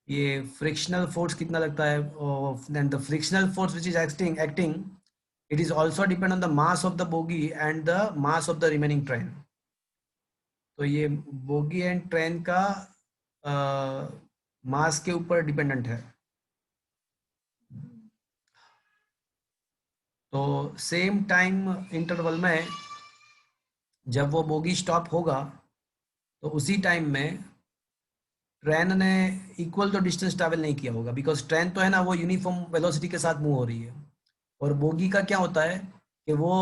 ये फ्रिक्शनल फोर्स कितना लगता है, and the frictional force which is acting it is also depend on the mass of the bogie and the mass of the remaining train. तो ये बोगी एंड ट्रेन का मास के ऊपर डिपेंडेंट है। तो सेम टाइम इंटरवल में जब वो बोगी स्टॉप होगा तो उसी टाइम में ट्रेन ने इक्वल तो डिस्टेंस ट्रैवल नहीं किया होगा, बिकॉज ट्रेन तो है ना वो यूनिफॉर्म वेलोसिटी के साथ मूव हो रही है। और बोगी का क्या होता है कि वो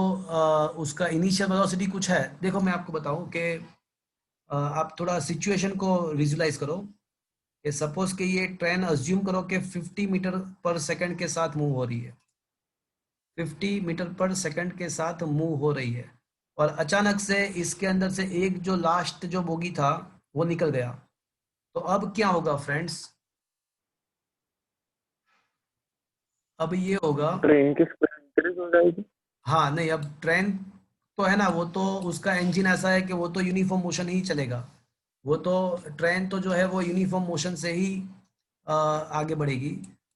उसका इनिशियल वेलोसिटी कुछ है। देखो मैं आपको बताऊं कि आप थोड़ा सिचुएशन को विजुलाइज करो कि सपोज कि ये ट्रेन अज्यूम करो कि 50 मीटर पर सेकंड के साथ मूव हो रही है, 50 मीटर पर सेकंड के साथ मूव हो रही है, और अचानक से इसके अंदर से एक जो लास्ट जो बोगी था वो निकल गया। तो अब क्या होगा फ्रेंड्स? अब ये होगा, ट्रेन की स्पीड इंक्रीज हो जाएगी। हाँ नहीं, अब ट्रेन तो है ना, वो तो उसका इंजन ऐसा है कि वो तो यूनिफॉर्म मोशन ही चलेगा। वो तो ट्रेन तो जो है वो यूनिफॉर्म मोशन से ही आगे बढ़ेगी।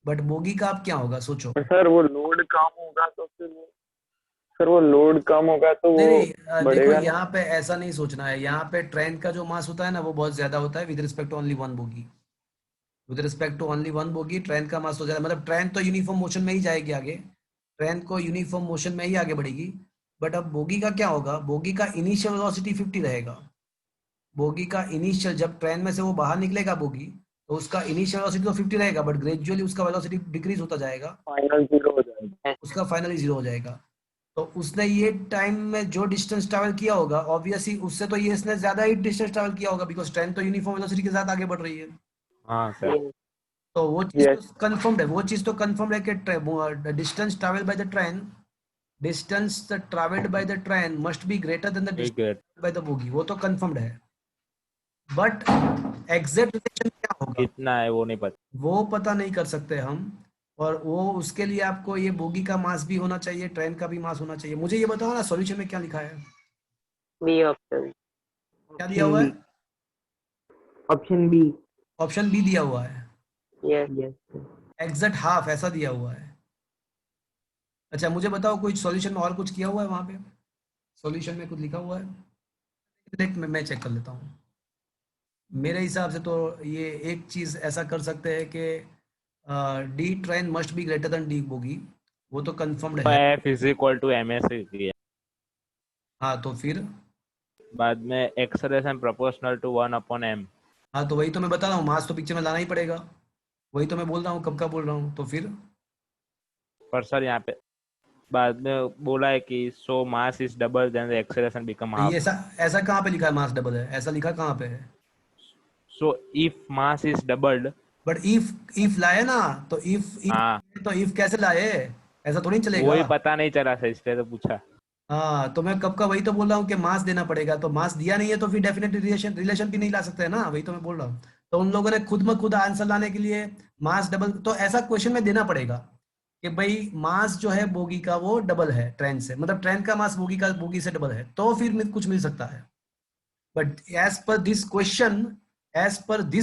बट बोगी का अब क्या होगा सोचो। सर वो लोड कम होगा तो फिर वो सर वो लोड कम होगा तो वो नहीं, देखो बढ़ेगा ना। यहाँ पे ऐसा नहीं सोचना है। यहाँ पे ट्रेन का जो मास होता है ना वो बहुत ज्यादा होता है with respect to only one bogie. With respect to only one bogie train का मास तो ज्यादा, मतलब ट्रेन तो यूनिफॉर्म मोशन में ही जाएगी आगे, ट्रेन को यूनिफॉर्म मोशन में ही आगे बढ़ेगी। बट अब बोगी का क्या होगा? बोगी का इनिशियल वेलोसिटी 50 रहेगा। बोगी का इनिशियल, जब ट्रेन में से वो बाहर निकलेगा बोगी, तो उसका इनिशियल वेलोसिटी तो 50 रहेगा, बट ग्रेजुअली उसका वेलोसिटी डिक्रीज होता जाएगा, फाइनल जीरो हो जाएगा। उसका फाइनली जीरो हो जाएगा। तो उसने ये टाइम में जो डिस्टेंस ट्रैवल किया होगा, ऑब्वियसली उससे तो ये इसने ज्यादा ही डिस्टेंस ट्रैवल किया होगा, बिकॉज ट्रेन तो यूनिफॉर्म वेलोसिटी के साथ आगे बढ़ रही है। हाँ सर। तो वो चीज Yes. तो कंफर्म्ड है, वो चीज तो कंफर्म्ड है कि distance travel by the train, distance travelled by the train must be greater than the ठीक डिस्टेंस है। बाय द बोगी, वो तो कंफर्म्ड है। बट एग्जैक्ट रिलेशन क्या होगा कितना है वो नहीं पता। वो पता नहीं कर सकते हम। और वो उसके लिए आपको ये बोगी का मास भी होना चाहिए, ट्रेन का भी मास होना चाहिए। मुझे ये बताओ ना सॉल्यूशन में क्या लिखा है, B option. क्या दिया हुआ है? Option B. ऑप्शन बी दिया हुआ है, Yes. Yes. Sir. Exact half ऐसा दिया हुआ है। अच्छा मुझे बताओ कोई सॉल्यूशन में और कुछ किया हुआ है वहां पे? सॉल्यूशन में कुछ लिखा हुआ है? देख मैं चेक कर लेता हूँ। मेरे हिसाब से तो ये एक चीज ऐसा कर सकते हैं कि the train must be greater than the bogie, वो तो कंफर्म्ड है। F is equal to M S दिया। हाँ तो फिर, बाद में एक्सलेशन प्रोपोर्शनल टू 1/m। हाँ तो वही तो मैं बता रहा हूँ, मास तो पिक्चर में लाना ही पड़ेगा। वही तो मैं बोल रहा हूँ, कब का बोल रहा हूँ। तो फिर पर सर यहाँ पे बाद में बोला है कि so mass is double then the acceleration become ये हाफ। ऐसा कहाँ पे लिखा है मास डबल है? ऐसा लिखा कहाँ पे है? So if mass is doubled. But if लाए ना, तो इफ हाँ तो इफ कैसे लाए? ऐसा थोड़ी चलेगा। वही पता नहीं चला सर, इसलिए तो पूछा। हाँ, तो मैं कब का वही तो बोल रहा हूँ कि मास देना पड़ेगा, तो मास दिया नहीं है तो फिर डेफिनेट रिलेशन भी नहीं ला सकते हैं ना, वही तो मैं बोल रहा हूँ। तो उन लोगों ने खुद में खुद आंसर लाने के लिए मास डबल, तो ऐसा क्वेश्चन में देना पड़ेगा कि भाई मास जो है बोगी का वो डबल है ट्रेन से, मतलब ट्रेन का मास बोगी से डबल है, तो फिर कुछ मिल सकता है। But as per this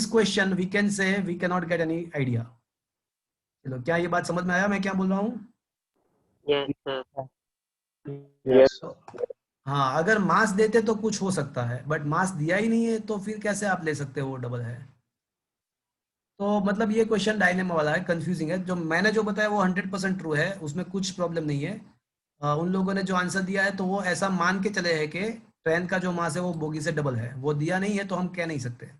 question we can say we can not get any idea. चलो, क्या ये बात समझ में आया मैं क्या बोल रहा हूँ? Yes sir. यस हाँ, अगर मास देते तो कुछ हो सकता है, बट मास दिया ही नहीं है तो फिर कैसे आप ले सकते हो वो डबल है? तो मतलब ये क्वेश्चन डायलेमा वाला है, कंफ्यूजिंग है। जो मैंने जो बताया वो 100% ट्रू है, उसमें कुछ प्रॉब्लम नहीं है। उन लोगों ने जो आंसर दिया है तो वो ऐसा मान के चले हैं कि ट्रेन का जो मास है वो बोगी से डबल है, वो दिया नहीं है तो हम कह नहीं सकते।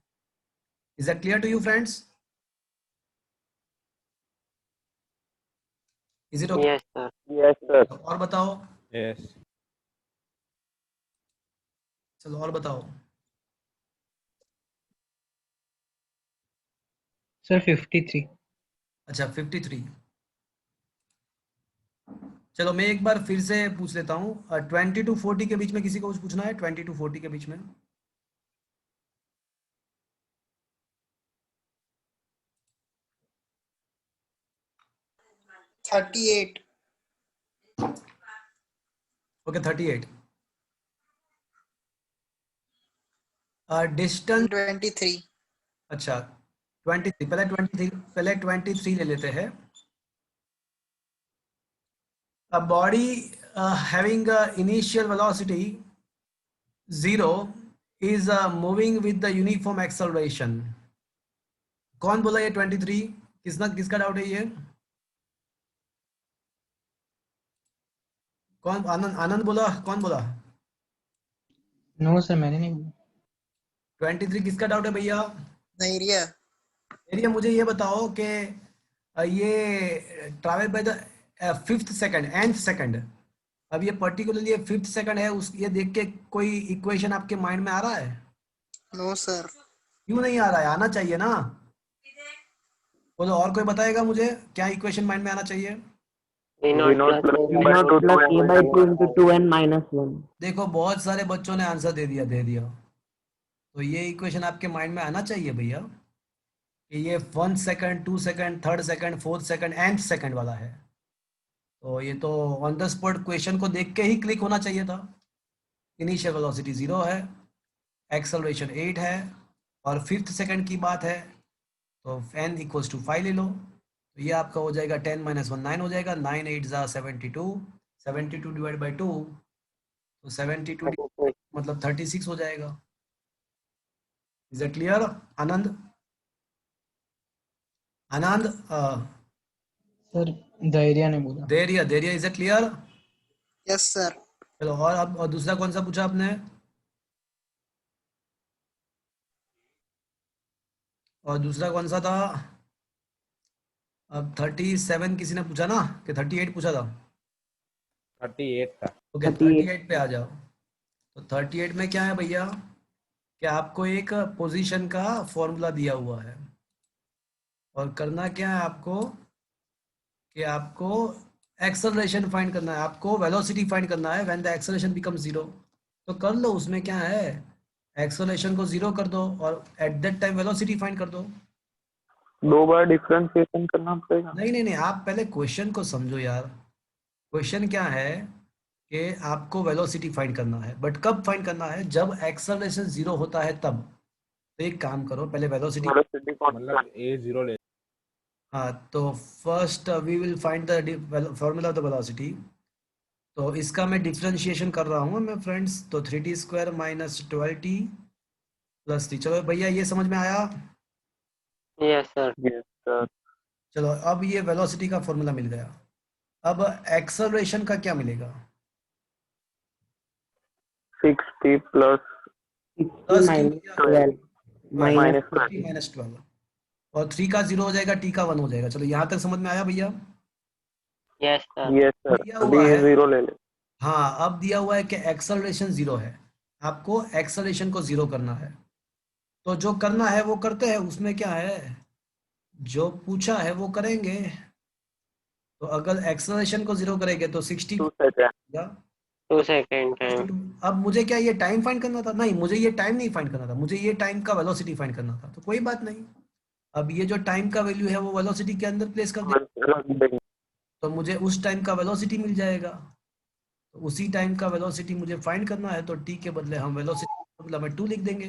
Is that clear to you friends? Is it okay? Yes sir. Yes sir और बताओ, यस चलो और बताओ। सर 53। अच्छा, 53। चलो मैं एक बार फिर से पूछ लेता हूँ, 20 to 40 के बीच में किसी को कुछ पूछना है? 20 to 40 के बीच में? Thirty eight. ओके, 38। डिस्टेंस, 23। अच्छा 23, पहले 23 ले लेते हैं। A body having a initial velocity 0 is moving with the uniform acceleration. कौन बोला ये 23? किसका डाउट है ये? कौन? आनंद बोला? कौन बोला? नो सर, मैंने नहीं बोला। 23 किसका डाउट है भैया? नहीं रिया। एरिया, मुझे ये बताओ कि ये travel by the 5th second, nth second, अब ये पर्टिकुलरली 5th सेकंड है, उस ये देख के कोई इक्वेशन आपके माइंड में आ रहा है? No sir. क्यों नहीं आ रहा है? आना चाहिए ना। बोलो, और कोई बताएगा मुझे क्या इक्वेशन माइंड में आना चाहिए? V0 plus V0 plus a by 2 into 2n minus 1. देखो, बहुत सारे बच्चों ने आंसर दे दिया। तो ये इक्वेशन आपके माइंड में आना चाहिए भैया कि ये 1 second, 2 second, 3rd second, 4th second, nth second वाला है। तो ये तो ऑन द स्पॉट क्वेश्चन को देख के ही क्लिक होना चाहिए था। इनिशियल वेलोसिटी 0 है, एक्सेलरेशन 8 है, और 5th सेकंड की बात है तो n इक्वल्स टू 5 ले लो। तो ये आपका हो जाएगा 10 - 1 9 हो जाएगा, 9 8 ज़ा 72, 72 डिवाइड बाई 2, तो 72 मतलब 36 हो जाएगा। Is it clear Anand? Anand, sir धैर्य ने बोला। धैर्य, is it clear? Yes sir. चलो, और दूसरा कौन सा पूछा आपने? और दूसरा कौन सा था? अब 37 किसी ने पूछा ना, कि 38 पूछा था? 38 था। ओके, 38 पे आ जाओ। तो 38 में क्या है भैया कि आपको एक पोजीशन का फॉर्मूला दिया हुआ है, और करना क्या है आपको कि आपको एक्सेलरेशन फाइंड करना है, आपको वेलोसिटी फाइंड करना है व्हेन द एक्सेलरेशन बिकम 0। तो कर लो, उसमें क्या है, एक्सेलरेशन को 0 कर दो और at that time velocity find कर दो। 2 बार डिफरेंशिएशन करना पड़ेगा। नहीं, आप पहले क्वेश्चन को समझो यार। क्वेश्चन क्या है कि आपको वेलोसिटी फाइंड करना है, बट कब फाइंड करना है? जब एक्सेलरेशन 0 होता है तब। तो एक काम करो, पहले वेलोसिटी, मतलब A0 ले। हाँ, तो first we will find the formula of the velocity. तो इसका मैं डिफरेंशिएशन कर रहा हूँ मैं फ्रेंड्स, तो 3t² - 12t + 3। चलो भैया, ये समझ में आया? Yes sir. Yes sir. चलो, अब ये वेलोसिटी का फॉर्मूला मिल गया। अब एक्सेलरेशन का क्या मिलेगा? 6t plus 60 minus 12 minus -12, और 3 का 0 हो जाएगा, t का 1 हो जाएगा। चलो, यहाँ तक समझ में आया भैया? Yes sir. Yes sir. दिया अभी हुआ है, 0 ले ले। हाँ, अब दिया हुआ है कि एक्सेलरेशन 0 है, आपको एक्सेलरेशन को 0 करना है। तो जो करना है वो करते हैं, उसमें क्या है, जो पूछा है वो करेंगे। तो अगर एक्सेलरेशन को 0 करेंगे तो 60 2 सेकंड। होगा। 2 सेकेंड टाइम। अब मुझे क्या ये टाइम फाइंड करना था? नहीं, मुझे ये टाइम नहीं फाइंड करना था, मुझे ये टाइम का वेलोसिटी फाइंड करना था। तो कोई बात नहीं, अब ये जो टाइम का वैल्यू है वो वेलोसिटी के अंदर प्लेस कर दे, तो मुझे उस टाइम का वेलोसिटी मिल जाएगा। तो उसी टाइम का वेलोसिटी मुझे फाइंड करना है, तो टी के बदले हम वेलोसिटी मतलब में 2 लिख देंगे।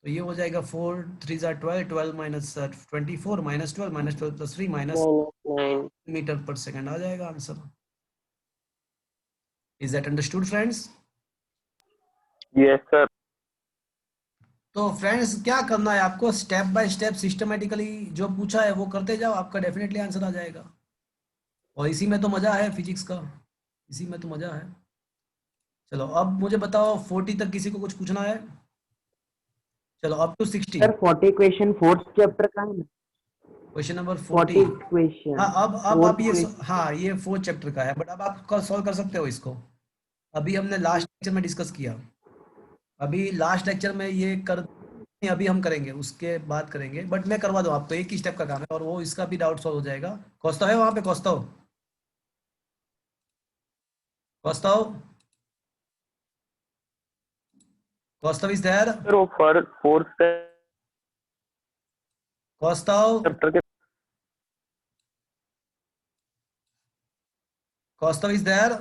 तो ये हो जाएगा 4 3 12 12 माइनस 24 माइनस 12 माइनस 12 प्लस 3 माइनस 9 मीटर पर सेकंड आ जाएगा answer. Is that understood friends? Yes sir. तो फ्रेंड्स क्या करना है आपको, स्टेप बाय स्टेप सिस्टमेटिकली जो पूछा है वो करते जाओ, आपका डेफिनेटली आंसर आ जाएगा। और इसी में तो मजा है फिजिक्स का, इसी में तो मजा है। चलो अब मुझे बताओ 40 तक किसी को कुछ पूछना है? चलो up to 60। Sir 40 question 4th chapter का है ना? Question number 40 40। क्वेश्चन। हाँ अब आप Fourth ये question। हाँ ये 4th चैप्टर का है, बट अब आप सॉल्व कर सकते हो इसको। अभी हमने लास्ट लेक्चर में डिस्कस किया, अभी लास्ट लेक्चर में ये कर नहीं, अभी हम करेंगे उसके बाद करेंगे, बट मैं करवा दूँ आपको, एक ही स्टेप का काम है और वो इसका भी डाउट सॉल्व हो जाएगा। कौस्तव है वहाँ पे? Kaustav, Kaustav, Kaustav is there? Sir वो फोर्थ कौस्तव, चैप्टर के कौस्तव इज देयर?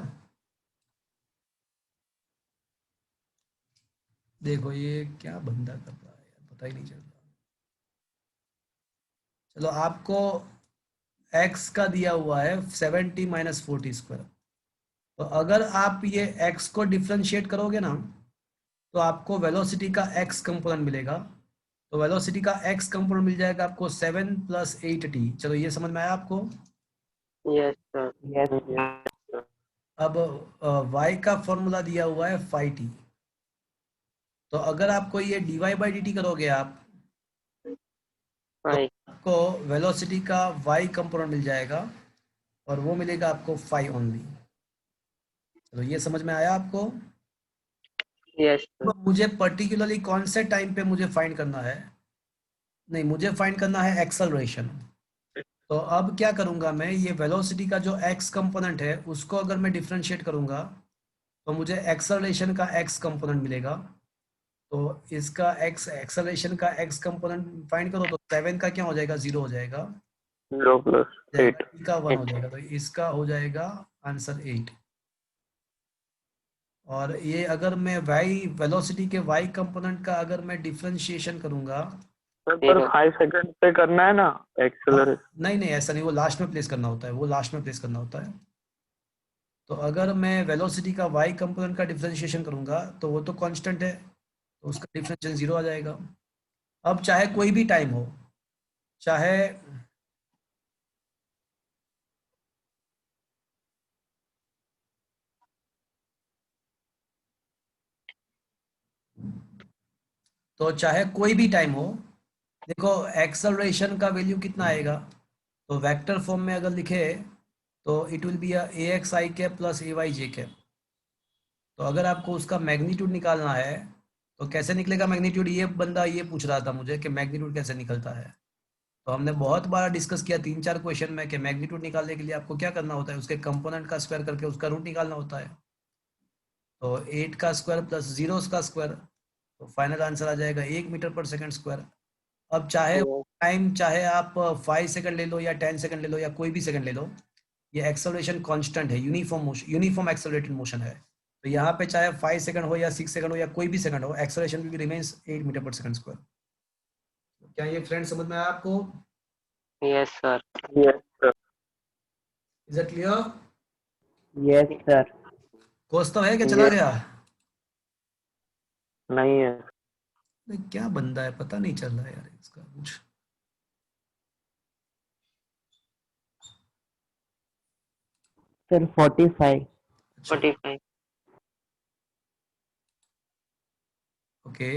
देखो ये क्या बंदा कर रहा है यार, पता ही नहीं चल रहा। चलो आपको x का दिया हुआ है 70 माइनस 40 स्क्वायर, तो अगर आप ये x को डिफ्रेंशिएट करोगे ना तो आपको वेलोसिटी का x कंपोनेंट मिलेगा। तो वेलोसिटी का x कंपोनेंट मिल जाएगा आपको 7 प्लस 8t। चलो ये समझ में आया आपको? Yes sir. यस। अब y का फॉर्मूला दिया हुआ है 5t, तो अगर आपको ये dy बाई dt करोगे आप, तो 5 आपको वेलोसिटी का y कंपोनेंट मिल जाएगा और वो मिलेगा आपको 5 ओनली। चलो ये समझ में आया आपको? Yes sir. मुझे पर्टिकुलरली कौन से टाइम पे मुझे फाइंड करना है? नहीं, मुझे फाइंड करना है एक्सेलरेशन। तो अब क्या करूंगा मैं, ये वेलोसिटी का जो x कंपोनेंट है उसको अगर मैं डिफरेंशिएट करूंगा तो मुझे एक्सेलरेशन का x कंपोनेंट मिलेगा। तो इसका x एक्सेलरेशन का x कंपोनेंट फाइंड करो तो 7 का क्या हो जाएगा? 0 हो जाएगा, 0 प्लस 8। t का 1 हो जाएगा, तो इसका हो जाएगा आंसर 8। और ये अगर मैं y वेलोसिटी के y कंपोनेंट का अगर मैं डिफरेंशिएशन करूंगा, पर 5 सेकंड पे करना है ना एक्सेलरेशन। नहीं नहीं ऐसा नहीं, वो लास्ट में प्लेस करना होता है, वो लास्ट में प्लेस करना होता है। तो अगर मैं वेलोसिटी का y कंपोनेंट का डिफरेंशिएशन करूंगा तो वो तो कांस्टेंट है, तो उसका डिफरेंशिएशन 0 आ जाएगा। अब चाहे कोई भी टाइम हो, चाहे तो चाहे कोई भी टाइम हो, देखो एक्सेलरेशन का वैल्यू कितना आएगा, तो वेक्टर फॉर्म में अगर लिखे तो it will be a x i cap plus a y j cap. तो अगर आपको उसका मैग्नीट्यूड निकालना है तो कैसे निकलेगा मैग्नीट्यूड? ये बंदा ये पूछ रहा था मुझे कि मैग्नीट्यूड कैसे निकलता है। तो हमने बहुत बार डिस्कस किया 3-4 क्वेश्चन में कि मैग्नीट्यूड निकालने के लिए आपको क्या करना होता है, उसके कंपोनेंट का स्क्वायर करके उसका रूट निकालना होता है। तो 8 का स्क्वायर प्लस 0 का स्क्वायर, तो फाइनल आंसर आ जाएगा 1 मीटर पर सेकंड स्क्वायर। अब चाहे टाइम चाहे आप 5 सेकंड ले लो या 10 सेकंड ले लो या कोई भी सेकंड ले लो, ये एक्सेलरेशन कांस्टेंट है, uniform motion, uniform accelerated motion है। तो यहाँ पे चाहे 5 सेकंड हो या 6 सेकंड हो या कोई भी सेकंड हो, एक्सेलरेशन विल रिमेन्स 8 मीटर पर सेकंड स्क्वायर। क्या ये फ्रेंड समझ में आया आपको? Yes sir. Yes sir. Is it clear? Yes sir. Kaustav है क्या चला गया? नहीं है। नहीं, क्या बंदा है पता नहीं चल रहा है यार इसका कुछ। सर 45। 45। ओके,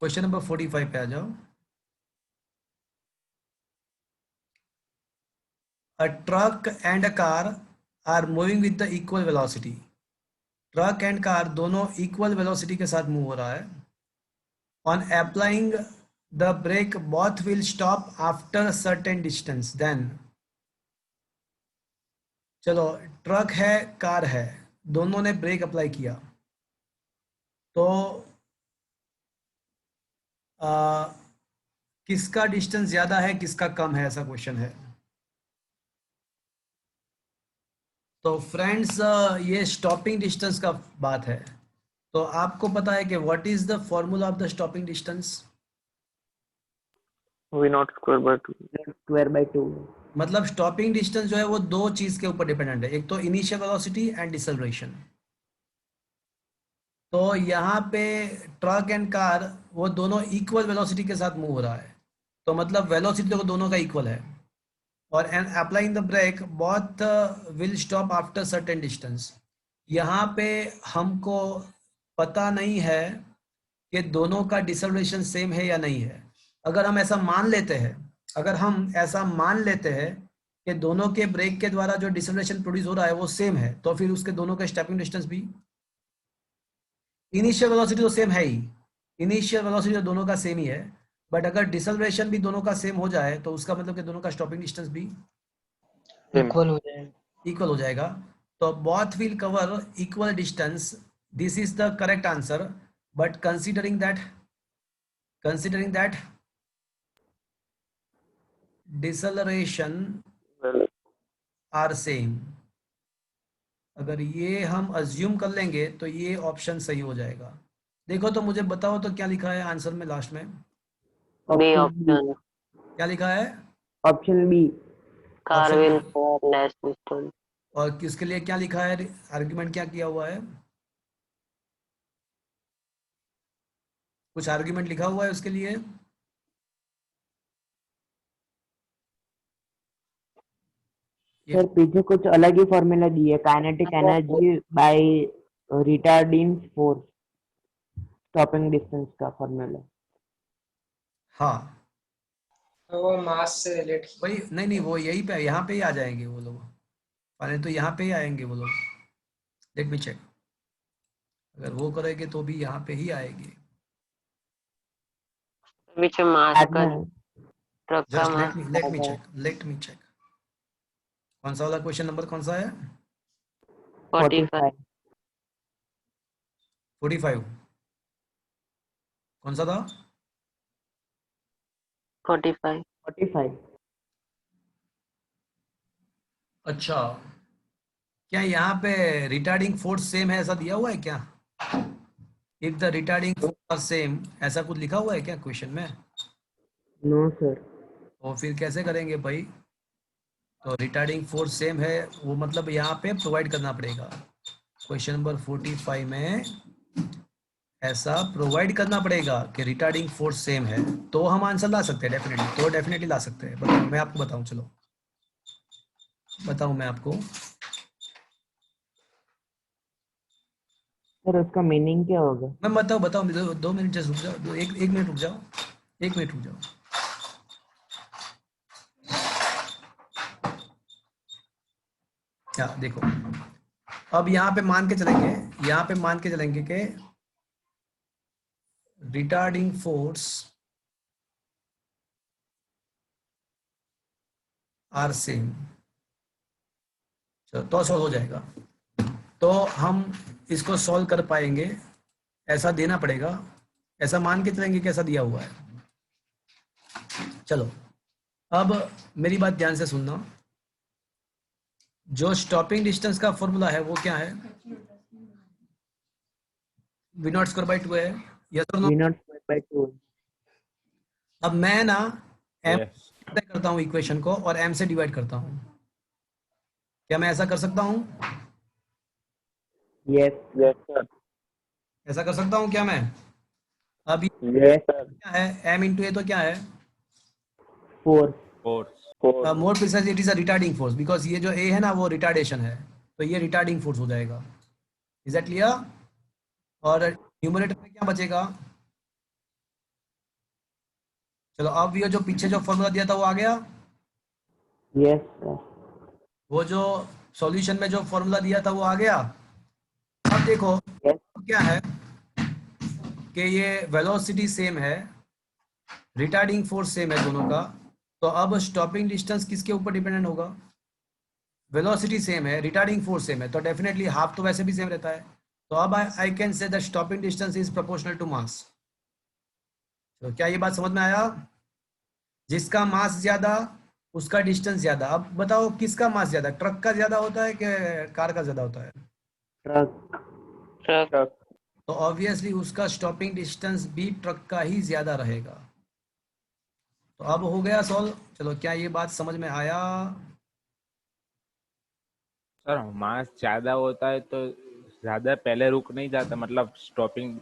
क्वेश्चन नंबर 45 पे आ जाओ। A truck and a car are moving with the equal velocity. Truck and car दोनों इक्वल वेलोसिटी के साथ मूव हो रहा है। On applying the brake, both will stop after a certain distance. Then चलो, truck है, कार है, दोनों ने ब्रेक अप्लाई किया, तो किसका डिस्टेंस ज्यादा है, किसका कम है, ऐसा क्वेश्चन है। तो फ्रेंड्स, ये स्टॉपिंग डिस्टेंस का बात है। तो आपको पता है कि what is the formula of the stopping distance? V naught square by 2. Square by 2. मतलब स्टॉपिंग डिस्टेंस जो है वो दो चीज के ऊपर डिपेंडेंट है, एक तो इनिशियल वेलोसिटी एंड डिसेलरेशन। तो यहाँ पे ट्रक एंड कार वो दोनों इक्वल वेलोसिटी के साथ मूव हो रहा है, तो मतलब वेलोसिटी तो दोनों का इक्वल है। और and applying the brake both will stop after certain distance. यहाँ पे हमको पता नहीं है कि दोनों का डिसेलरेशन सेम है या नहीं है। अगर हम ऐसा मान लेते हैं, कि दोनों के ब्रेक के द्वारा जो डिसेलरेशन प्रोड्यूस हो रहा है वो सेम है, तो फिर उसके दोनों का स्टॉपिंग डिस्टेंस भी, इनिशियल वेलोसिटी तो सेम है ही, इनिशियल वेलोसिटी तो दोनों का सेम ही है, बट अगर डिसेलरेशन भी दोनों का सेम हो जाए तो उसका मतलब कि दोनों का स्टॉपिंग डिस्टेंस भी इक्वल हो जाएगा। इक्वल हो जाएगा। तो both will cover equal distance. This is the correct answer. But considering that deceleration Well, are same, अगर ये हम assume कर लेंगे तो ये ऑप्शन सही हो जाएगा। देखो तो मुझे बताओ तो क्या लिखा है आंसर में लास्ट में? Option option. क्या लिखा है? Option B. Car Option will B. cover less distance. और किसके लिए क्या लिखा है? आर्ग्यूमेंट क्या किया हुआ है? कुछ आर्ग्यूमेंट लिखा हुआ है उसके लिए? सर पीछे कुछ अलग ही फॉर्मूला दिए, kinetic energy by retarding force, stopping distance का फॉर्मूला। हाँ, वो मास से रिलेट वही नहीं, वो यही पे, यहाँ पे ही आ जाएंगे वो लोग, पहले तो यहाँ पे ही आएंगे वो लोग। लेट मी चेक, अगर वो करेंगे तो भी यहाँ पे ही आएंगे। which mass का ट्रक का जस्ट मास लेट मी चेक कौन सा वाला क्वेश्चन नंबर कौन सा है? 45 45 कौन सा था? 45 अच्छा, क्या यहाँ पे रिटार्डिंग फोर्स सेम है ऐसा दिया हुआ है क्या? If the retarding force same, ऐसा कुछ लिखा हुआ है क्या क्वेश्चन में? No sir. तो फिर कैसे करेंगे भाई? तो रिटार्डिंग फोर्स सेम है, वो मतलब यहाँ पे प्रोवाइड करना पड़ेगा। क्वेश्चन नंबर 45 में ऐसा प्रोवाइड करना पड़ेगा कि रिटार्डिंग फोर्स सेम है, तो हम आंसर ला सकते हैं डेफिनेटली ला सकते हैं। बताओ, मैं आपको बताऊं, चलो बताऊं मैं आपको। सर उसका मीनिंग क्या होगा? मैं बताओ 2 मिनट जस्ट रुक जाओ, एक मिनट रुक जाओ, 1 मिनट रुक जाओ। क्या देखो, अब यहाँ पे मान के चलेंगे कि रिटार्डिंग फोर्स आर सेम, तो सॉल्व हो जाएगा। तो हम इसको सॉल्व कर पाएंगे, ऐसा देना पड़ेगा, ऐसा मान के चलेंगे कैसा दिया हुआ है। चलो, अब मेरी बात ध्यान से सुनना। जो स्टॉपिंग डिस्टेंस का फॉर्मूला है वो क्या है? V naught square by 2 है, यस और no? V naught square by 2। अब मैं ना m Yes. करता हूँ इक्वेशन को और m से डिवाइड करता हूँ। क्या मैं ऐसा कर सकता हूँ? Yes yes sir. ऐसा कर सकता हूँ क्या मैं? अब ये Yes sir. क्या है? m into a तो क्या है? Force. Force. Four. More precisely it is a retarding force, because ये जो a है ना वो रिटार्डेशन है, तो ये रिटार्डिंग फोर्स हो जाएगा। Is that clear? और न्यूमरेटर में क्या बचेगा? चलो, अब ये जो पीछे जो फॉर्मूला दिया था वो आ गया। Yes sir. वो जो सॉल्यूशन में जो फॉर्मूला दिया था वो आ गया। अब देखो Yes. क्या है कि ये वेलोसिटी सेम है, रिटार्डिंग फोर्स सेम है दोनों का, तो अब स्टॉपिंग डिस्टेंस किसके ऊपर डिपेंडेंट होगा? वेलोसिटी सेम है, रिटार्डिंग फोर्स सेम है, तो डेफिनेटली हाफ तो वैसे भी सेम रहता है। तो अब I can say that stopping distance is proportional to mass. तो क्या ये बात समझ में आया? जिसका मास ज्यादा उसका डिस्टेंस ज्यादा। अब बताओ किसका मास ज्यादा, ट्रक का ज्यादा होता है कि कार का ज्यादा होता है? ट्रक। तो ऑब्वियसली उसका स्टॉपिंग डिस्टेंस भी ट्रक का ही ज्यादा रहेगा। तो अब हो गया सॉल्व। चलो, क्या ये बात समझ में आया? सर मास ज्यादा होता है तो ज्यादा पहले रुक नहीं जाता, मतलब स्टॉपिंग।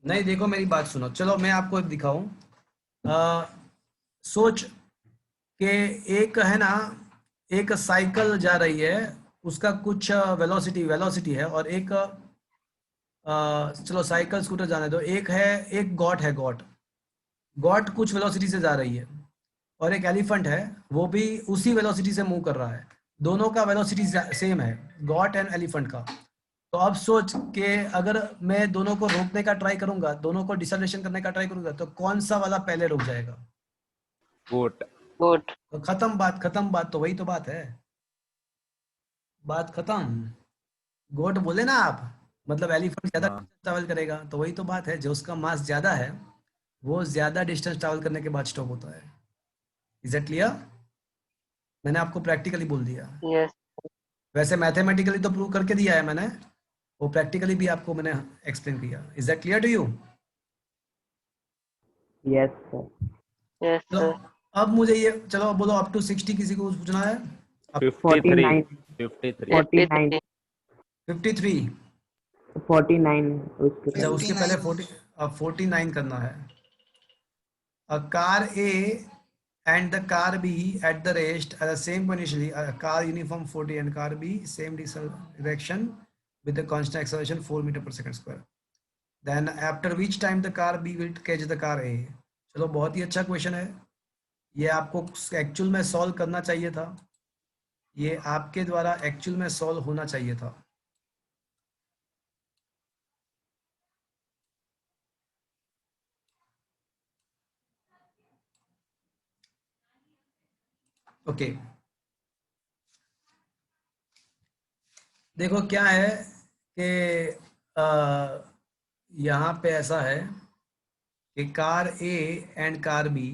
नहीं, देखो मेरी बात सुनो, चलो मैं आपको एक दिखाऊं। सोच के एक है ना, एक साइकिल जा रही है, उसका कुछ वेलोसिटी है, और एक चलो साइकिल स्कूटर जाने दो, एक है, एक गॉट है, गॉट कुछ वेलोसिटी से जा रही है, और एक एलिफेंट है, वो भी उसी वेलोसिटी से मूव कर रहा है। दोनों का वेलोसिटी सेम है, गॉट एंड एलिफेंट का। तो अब सोच के अगर मैं दोनों को रोकने का ट्राई करूंगा, दोनों को डिसलेशन करने का ट्राई करूंगा, तो कौन सा वाला पहले रुक जाएगा? गोट। तो खत्म बात, तो वही तो बात है, बात खत्म। गोट बोले ना आप, मतलब एलिफेंट ज्यादा हाँ। डिस्टेंस ट्रैवल करेगा, तो वही तो बात है, जो उसका मास ज्यादा है वो ज्यादा डिस्टेंस ट्रैवल करने के बाद स्टॉप होता है। Is it clear? मैंने आपको प्रैक्टिकली बोल दिया। यस वैसे मैथमेटिकली तो प्रूव करके दिया है मैंने, वो प्रैक्टिकली भी आपको मैंने एक्सप्लेन किया। Is that clear to you? Yes sir. Yes तो सर अब मुझे ये, चलो अब बोलो, अप टू 60 किसी को कुछ पूछना है? 53। 49 53। 49 उसके अच्छा, पहले। उसके पहले 40, अब 49 करना है। A car A and the car B at the rest at the same point initially, a car uniform 40 and car B same direction with the constant acceleration 4 meter per second square. Then after which time the car B will catch the car A? चलो, बहुत ही अच्छा question है, ये आपको actual में solve करना चाहिए था, ये आपके द्वारा एक्चुअल में सॉल्व होना चाहिए था। ओके, देखो क्या है कि यहाँ पे ऐसा है कि car A and car B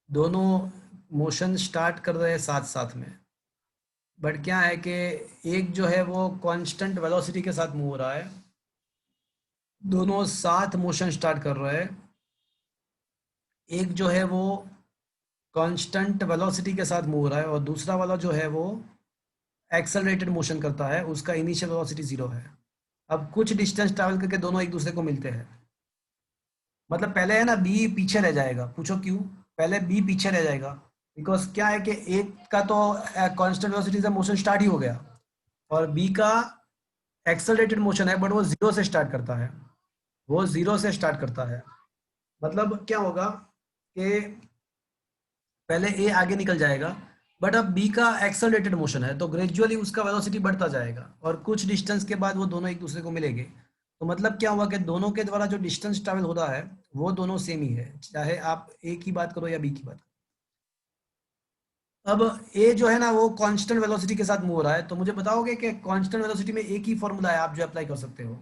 दोनों मोशन स्टार्ट कर रहे हैं साथ साथ में, बट क्या है कि एक जो है वो कांस्टेंट वेलोसिटी के साथ मूव हो रहा है, दोनों साथ मोशन स्टार्ट कर रहे हैं। एक जो है वो कांस्टेंट वेलोसिटी के साथ मूव हो रहा है, और दूसरा वाला जो है वो एक्सेलरेटेड मोशन करता है, उसका इनिशियल वेलोसिटी 0 है। अब कुछ डिस्टेंस ट्रैवल करके दोनों एक दूसरे को मिलते हैं, मतलब पहले है ना बी पीछे रह जाएगा। पूछो क्यों? पहले बी पीछे रह जाएगा, बिकॉज क्या है कि एक का तो कांस्टेंट वेलोसिटी से मोशन स्टार्ट ही हो गया, और बी का एक्सेलरेटेड मोशन है, बट वो 0 से स्टार्ट करता है, वो 0 से स्टार्ट करता है। मतलब क्या होगा कि पहले ए आगे निकल जाएगा, बट अब बी का एक्सेलरेटेड मोशन है, तो ग्रेजुअली उसका वेलोसिटी बढ़ता जाएगा, और कुछ डिस्टेंस के बाद वो दोनों एक दूसरे को मिलेंगे। तो मतलब क्या हुआ कि दोनों के द्वारा जो डिस्टेंस ट्रैवल हो रहा है वो दोनों सेम ही है, चाहे आप ए की बात करो या बी की बात करो। अब ए जो है ना वो कांस्टेंट वेलोसिटी के साथ मूव हो रहा है, तो मुझे बताओगे कि कांस्टेंट वेलोसिटी में एक ही फॉर्मूला है आप जो अप्लाई कर सकते हो?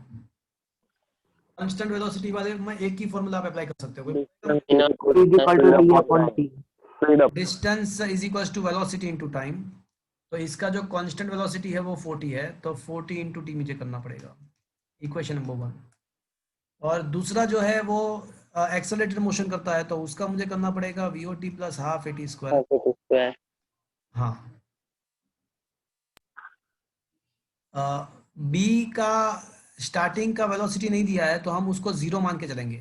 कांस्टेंट वेलोसिटी वाले में एक ही फॉर्मूला आप अप्लाई कर सकते हो। Distance is equal to velocity into time. तो इसका जो कांस्टेंट वेलोसिटी है वो 40 है, तो 40 इंटू टी मुझे करना पड़ेगा, इक्वेशन नंबर 1। और दूसरा जो है वो एक्सेलरेटेड मोशन करता है, तो उसका मुझे करना पड़ेगा v o t plus half A T square. हाँ, बी का स्टार्टिंग का वेलोसिटी नहीं दिया है तो हम उसको 0 मान के चलेंगे।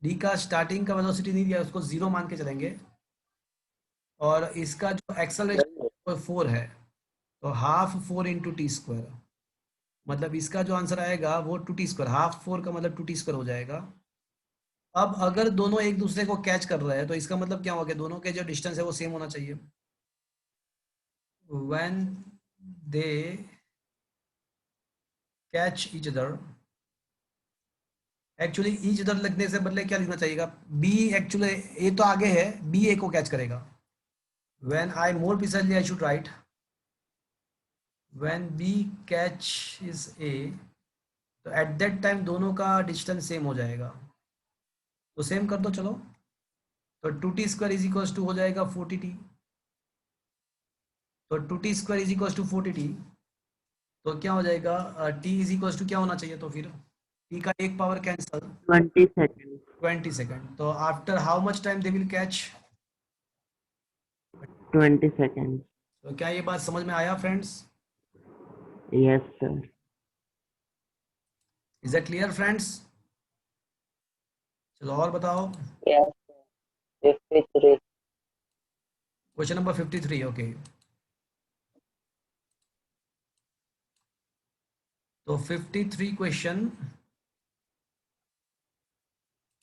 डी का स्टार्टिंग का वेलोसिटी नहीं दिया है, उसको 0 मान के चलेंगे। और इसका जो एक्सेलरेशन 4 है, तो हाफ 4 इंटू टी स्क्वायर, मतलब इसका जो आंसर आएगा वो 2t स्क्वायर, हाफ 4 का मतलब 2t स्क्वायर हो जाएगा। अब अगर दोनों एक दूसरे को कैच कर रहे हैं तो इसका मतलब क्या होगा कि दोनों के जो डिस्टेंस है वो सेम होना चाहिए। When they catch each other, actually each other लिखने से बदले क्या लिखना चाहिएगा? बी एक्चुअली ए तो आगे है, बी ए को कैच करेगा। when I more precisely I should write when B catch is A, तो at that time दोनों का डिस्टेंस सेम हो जाएगा, तो सेम कर दो चलो। तो 2t square is equal to हो जाएगा 40t, तो 2t square is equal to 40t, तो क्या हो जाएगा t इज इक्वल टू क्या होना चाहिए, तो फिर t का एक पावर कैंसल 20 seconds. 20 सेकेंड। तो after how much time they will catch? 20 seconds. तो क्या ये बात समझ में आया friends? Yes, sir. Is that clear friends? चलो और बताओ। Yes. 53. Question number 53, okay. तो 53 question,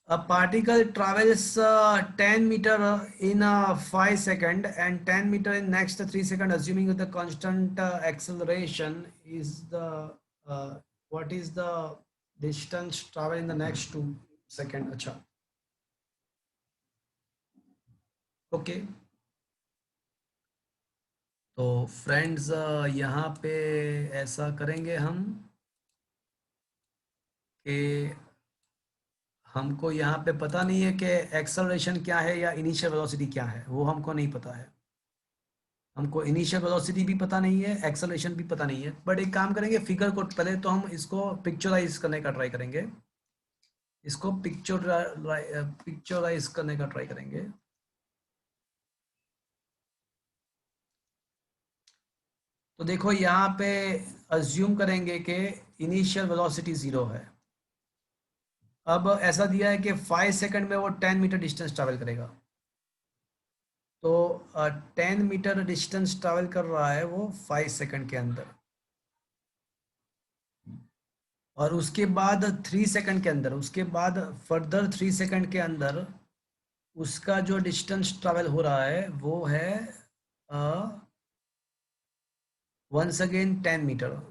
a particle travels 10 meter in 5 second and 10 meter in next 3 second, assuming the constant acceleration is the what is the distance travel in the next 2 second? अच्छा, okay. तो friends यहाँ पे ऐसा करेंगे हम कि हमको यहाँ पे पता नहीं है कि एक्सेलरेशन क्या है या इनिशियल वेलोसिटी क्या है, वो हमको नहीं पता है। हमको इनिशियल वेलोसिटी भी पता नहीं है, एक्सेलरेशन भी पता नहीं है। बट एक काम करेंगे, फिगर को पहले तो हम इसको पिक्चराइज करने का ट्राई करेंगे, इसको पिक्चराइज करने का ट्राई करेंगे। तो देखो यहाँ पे अज्यूम करेंगे कि इनिशियल वेलोसिटी 0 है। अब ऐसा दिया है कि 5 सेकंड में वो 10 मीटर डिस्टेंस ट्रैवल करेगा, तो 10 मीटर डिस्टेंस ट्रैवल कर रहा है वो 5 सेकंड के अंदर, और उसके बाद 3 सेकंड के अंदर, उसके बाद फर्दर 3 सेकंड के अंदर उसका जो डिस्टेंस ट्रैवल हो रहा है वो है वंस अगेन 10 मीटर।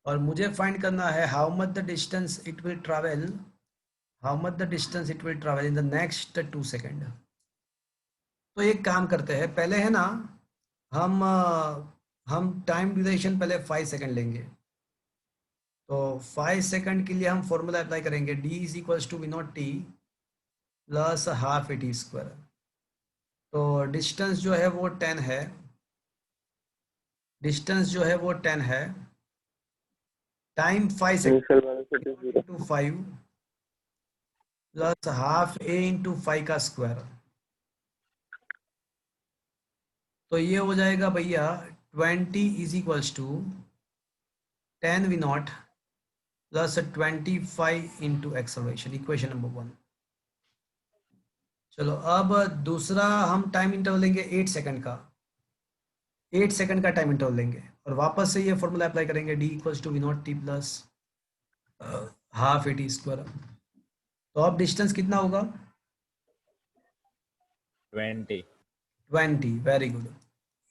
और मुझे फाइंड करना है how much the distance it will travel, how much the distance it will travel in the next 2 second. तो एक काम करते हैं, पहले है ना हम टाइम ड्यूरेशन पहले 5 सेकंड लेंगे। तो 5 सेकंड के लिए हम फॉर्मूला अप्लाई करेंगे, d is equals to v0t plus half at square. तो डिस्टेंस जो है वो 10 है, डिस्टेंस जो है वो 10 है, time 5 Initial velocity 0. Into 5 plus half a into 5 का स्क्वायर। तो ये हो जाएगा भैया 20 is equals to 10 v0 plus 25 into acceleration, equation number 1। चलो अब दूसरा हम टाइम इंटरवल लेंगे 8 सेकंड का, 8 सेकंड का टाइम इंटरवल लेंगे और वापस से ये फॉर्मूला अप्लाई करेंगे, d equals to v0t plus half at square. तो अब डिस्टेंस कितना होगा? 20. 20, वेरी गुड।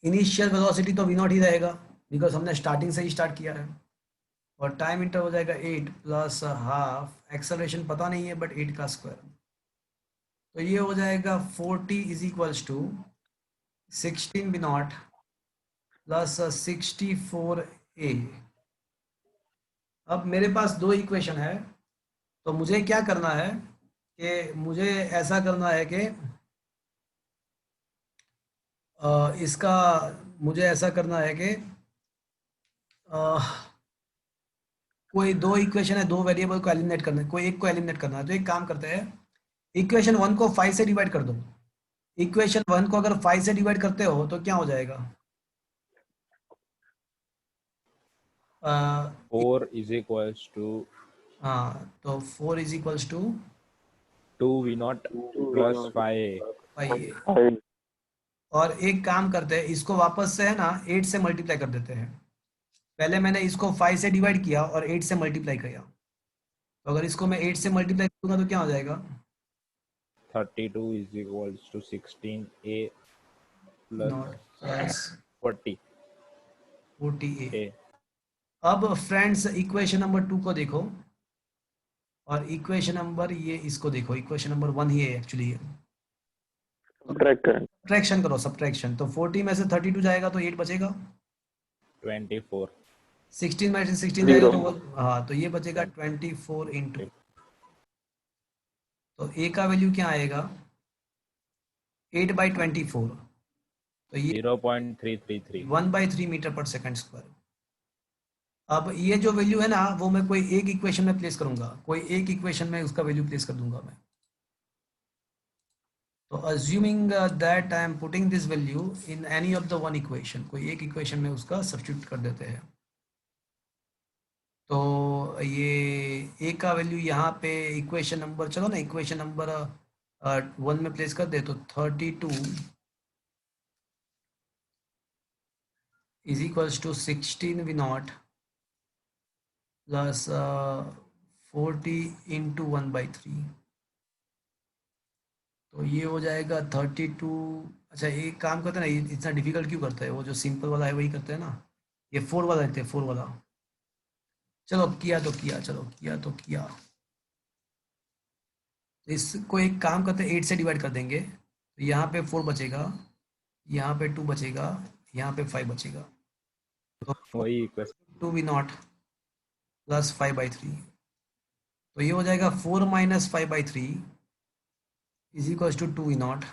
इनिशियल वेलोसिटी तो v0 ही रहेगा बिकॉज हमने स्टार्टिंग से ही स्टार्ट किया है, और टाइम इंटर हो जाएगा 8 प्लस हाफ, एक्सेलरेशन पता नहीं है बट 8 का स्क्वायर। तो ये हो जाएगा 40 is equals to 16 v0 plus 64a। अब मेरे पास दो इक्वेशन है, तो मुझे क्या करना है कि मुझे ऐसा करना है कि इसका मुझे ऐसा करना है कि कोई दो इक्वेशन है, दो वेरिएबल को एलिमिनेट करना है, कोई एक को एलिमिनेट करना है। तो एक काम करते हैं, इक्वेशन 1 को 5 से डिवाइड कर दो। इक्वेशन 1 को अगर 5 से डिवाइड करते हो तो क्या हो जाएगा? 4 is equals to हाँ, तो 4 is equals to 2 v0 plus 5a. 5a। और एक काम करते हैं, इसको वापस से है ना 8 से मल्टीप्लाई कर देते हैं। पहले मैंने इसको 5 से डिवाइड किया और 8 से मल्टीप्लाई किया, तो अगर इसको मैं 8 से मल्टीप्लाई करूंगा तो क्या हो जाएगा? 32 is equals to 16a plus plus 40a. 40a। अब फ्रेंड्स इक्वेशन नंबर 2 को देखो, और इक्वेशन नंबर ये इसको देखो, इक्वेशन नंबर 1 ही है एक्चुअली। ट्रैक करें। सब्ट्रैक्शन करो, सब्ट्रैक्शन। तो 40 में से 32 जाएगा तो 8 बचेगा, 24 16 में से 16 जाएगा Zero. तो हाँ, तो ये बचेगा 24 इंटू, तो ए का वैल्यू क्या आएगा 8/24, तो ये 0.333 1/3 मीटर पर सेकंड स्क्वायर। अब ये जो वैल्यू है ना वो मैं कोई एक इक्वेशन में प्लेस करूंगा, कोई एक इक्वेशन में उसका वैल्यू प्लेस कर दूंगा मैं। तो assuming that I am putting this value in any of the one equation, कोई एक इक्वेशन में उसका सब्स्टिट्यूट कर देते हैं। तो ये ए का वैल्यू यहाँ पे इक्वेशन नंबर, चलो ना इक्वेशन नंबर 1 में प्लेस कर दे, तो 32 is equals to 16 v not plus 40 into 1/3, तो ये हो जाएगा 32। अच्छा एक काम करते हैं ना, ये इतना डिफिकल्ट क्यों करता है, वो जो सिंपल वाला है वही करते हैं ना, ये 4 वाला लेते हैं, 4 वाला। चलो किया तो किया, चलो किया तो किया, तो इसको एक काम करते हैं 8 से डिवाइड कर देंगे, तो यहाँ पे 4 बचेगा, यहाँ पे 2 बचेगा, यहाँ पे 5 बचेगा, तो वही इक्वेशन 2 वी नॉट प्लस 5/3, तो ये हो जाएगा 4 minus 5/3 is equal to 2 v not,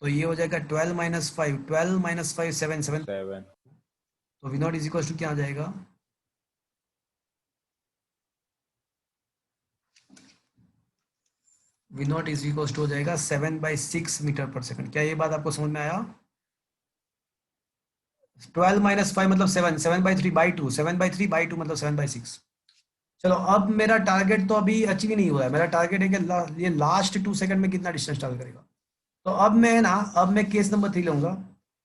तो ये हो जाएगा 12 माइनस 5, 12 माइनस 5 7, 7, 7 तो v not is equal to क्या आ जाएगा, v not is equal to हो जाएगा 7/6 मीटर पर सेकंड। क्या ये बात आपको समझ में आया? 12 माइनस 5 मतलब 7, 7/3/2, 7/3/2 मतलब 7/6। चलो अब मेरा टारगेट तो अभी अचीव ही नहीं हुआ है, मेरा टारगेट है कि ये लास्ट 2 सेकंड में कितना डिस्टेंस ट्रैवल करेगा। तो अब मैं ना, अब मैं केस नंबर 3 लूंगा,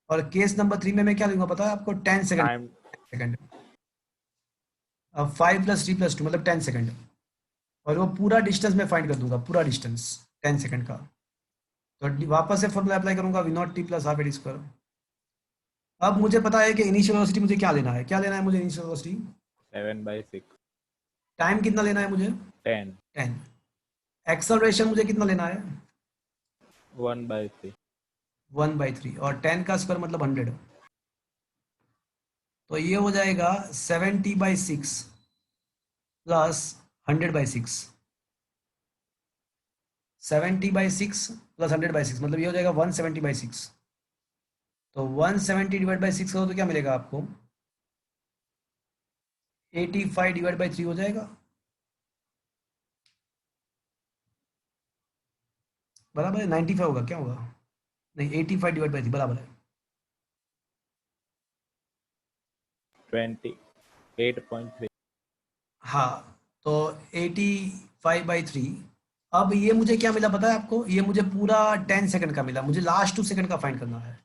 और केस नंबर 3 में मैं क्या लूंगा पता है आपको, 10 टाइम सेकंड। अब 5 + 3 + 2 मतलब 10 सेकंड, और वो पूरा डिस्टेंस मैं फाइंड कर दूंगा, पूरा डिस्टेंस 10 सेकंड का। तो वापस से फॉर्मूला अप्लाई करूंगा V0t + ½ AD²। अब मुझे पता है कि इनिशियल वेलोसिटी मुझे क्या लेना है, क्या लेना है मुझे इनिशियल वेलोसिटी, 7/6 टाइम कितना लेना है मुझे 10 10, एक्सेलरेशन मुझे कितना लेना है 1/3 1/3, और 10 का स्क्वायर मतलब 100, तो ये हो जाएगा 70/6 प्लस 100/6, 70/6 प्लस 100/6 मतलब ये हो जाएगा 170/6। तो 170/6 करो तो क्या मिलेगा आपको, 85/3 हो जाएगा, बराबर है। 95 होगा, क्या होगा, नहीं 85/3 बराबर है। 28.3 हाँ, तो 85/3। अब ये मुझे क्या मिला पता है आपको, ये मुझे पूरा 10 सेकंड का मिला, मुझे लास्ट 2 सेकंड का फाइंड करना है।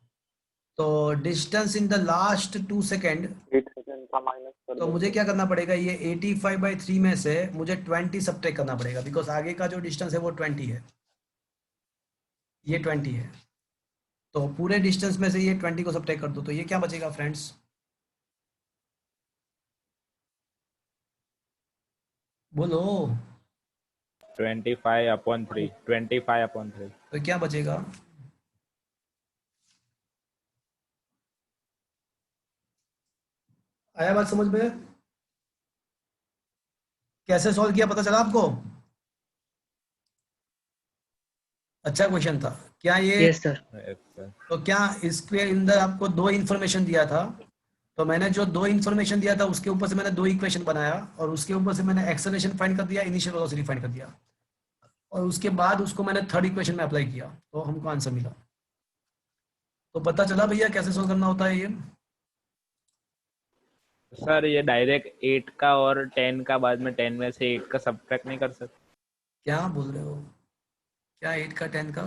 तो distance in the last 2 second, 8 second का माइनस कर तो मुझे क्या करना पड़ेगा, ये 85/3 में से मुझे 20 सब्ट्रैक्ट करना पड़ेगा, बिकॉज आगे का जो डिस्टेंस है वो 20 है, ये 20 है। तो पूरे डिस्टेंस में से ये 20 को सब्ट्रैक्ट कर दो, तो ये क्या बचेगा फ्रेंड्स, बोलो 25/3 25/3 तो क्या बचेगा, आया बात समझ में, कैसे सॉल्व किया पता चला आपको? अच्छा क्वेश्चन था क्या ये? Yes sir. Yes, sir. तो क्या इसके अंदर आपको 2 इन्फॉर्मेशन दिया था, तो मैंने जो 2 इन्फॉर्मेशन दिया था उसके ऊपर से मैंने 2 इक्वेशन बनाया, और उसके ऊपर से मैंने एक्सेलरेशन फाइंड कर दिया, इनिशियल वेलोसिटी फाइंड कर दिया, और उसके बाद उसको मैंने थर्ड इक्वेशन में अप्लाई किया, तो हमको आंसर मिला। तो पता चला भैया कैसे सोल्व करना होता है ये। सर ये डायरेक्ट 8 का और 10 का बाद में 10 में से 8 का सब्ट्रैक्ट नहीं कर सकते? क्या बोल रहे हो, क्या 8 का 10 का?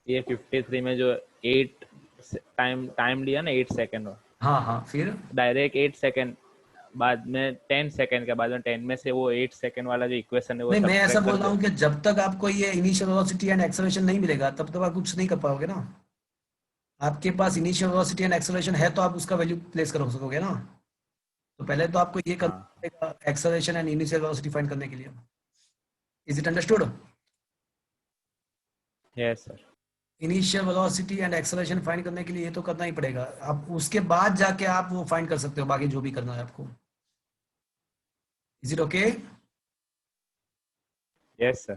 ये 53 में जो 8 टाइम लिया ना 8 सेकंड, हाँ हाँ, फिर डायरेक्ट 8 सेकंड बाद में 10 सेकंड के बाद में 10 में से वो 8 सेकंड वाला जो इक्वेशन है वो नहीं, मैं ऐसा सब्ट्रैक्ट बोल कर रहा दो। हूँ कि जब तक आपको ये इनिशियल वेलोसिटी एंड एक्सेलरेशन नहीं मिलेगा तब तक आप कुछ नहीं कर पाओगे ना। आपके पास इनिशियल वेलोसिटी एंड एक्सेलरेशन है तो आप उसका वैल्यू प्लेस कर सकोगे ना। तो पहले तो आपको ये करना हाँ पड़ेगा acceleration and initial velocity find करने के लिए। Is it understood? Yes, sir. Initial velocity and acceleration find करने के लिए ये तो करना ही पड़ेगा। अब उसके बाद जाके आप वो फाइंड कर सकते हो, बाकी जो भी करना है आपको। Is it okay? Yes, sir.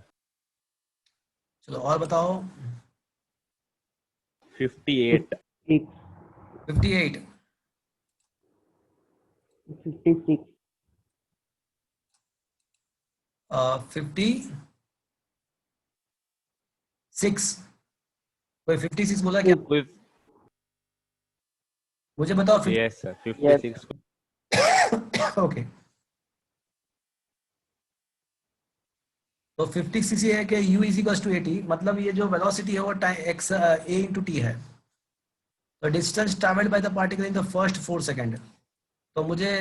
चलो और बताओ। 58. 58, 56, 56, कोई 56 बोला क्या? With मुझे बताओ। yes, sir. 56. ओके, तो 56 ये है कि u इज इक्वल टू 80, मतलब ये जो वेलोसिटी है वो time x a into T है। तो distance travelled by the particle in the first 4 second. तो मुझे,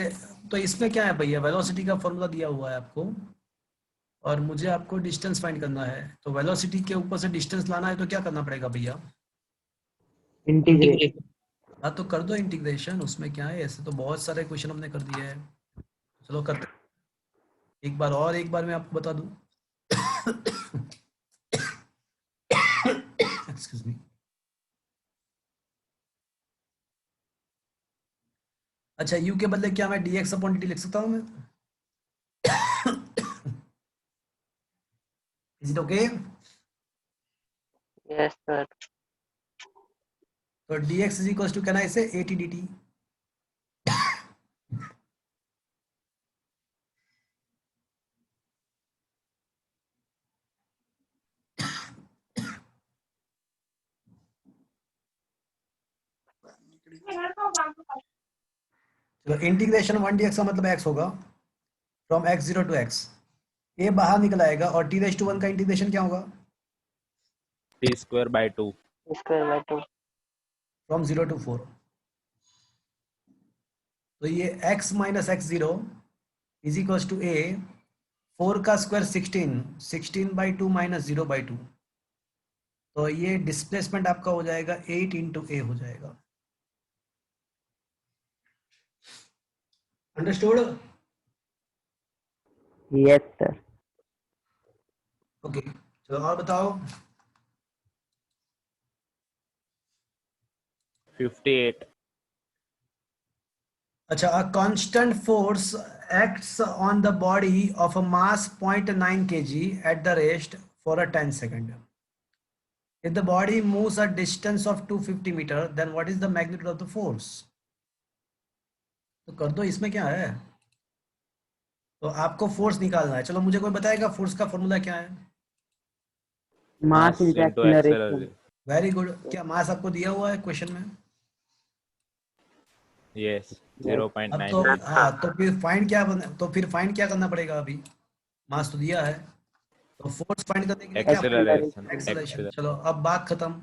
तो इसमें क्या है भैया, वेलोसिटी का फॉर्मूला दिया हुआ है आपको और मुझे आपको डिस्टेंस फाइंड करना है। तो वेलोसिटी के ऊपर से डिस्टेंस लाना है तो क्या करना पड़ेगा भैया? इंटीग्रेट। हाँ तो कर दो इंटीग्रेशन, उसमें क्या है, ऐसे तो बहुत सारे क्वेश्चन हमने कर दिए हैं। चलो करते हैं। एक बार मैं आपको बता दूं। Excuse me. अच्छा, u के बदले क्या मैं dx अपॉन dt लिख सकता हूँ मैं? Is it okay? Yes, sir. तो dx is equal to, can I say 80 dt? तो इंटीग्रेशन 1 dx का मतलब x होगा from x0 to x। a बाहर निकल आएगा और t⁻1 का इंटीग्रेशन क्या होगा? T square by 2. Square by 2. From 0 to 4। तो ये x minus x0 is equal to a, 4 का स्क्वायर 16, 16 बाई 2 माइनस 0 बाई 2। तो ये डिस्प्लेसमेंट आपका हो जाएगा 8 इंटू a हो जाएगा। अंडरस्टूड? Yes sir. ओके, चलो और बताओ। 58. अच्छा, a constant force acts on the body of a mass 0.9 kg at the rest for a 10 second. If the body moves a distance of 250 meter, then what is the magnitude of the force? तो कर दो, इसमें क्या है? तो आपको force निकालना है। चलो मुझे कोई बताएगा फोर्स का फॉर्मूला क्या है? मास Mass into into acceleration. acceleration. Very good. क्या मास आपको दिया हुआ है क्वेश्चन में? Yes. अब 0.9. तो हाँ, तो फिर फाइंड क्या करना पड़ेगा? अभी मास तो दिया है, तो फोर्स फाइंड करने के लिए क्या? Acceleration. एक्सेलरेशन। चलो अब बात खत्म।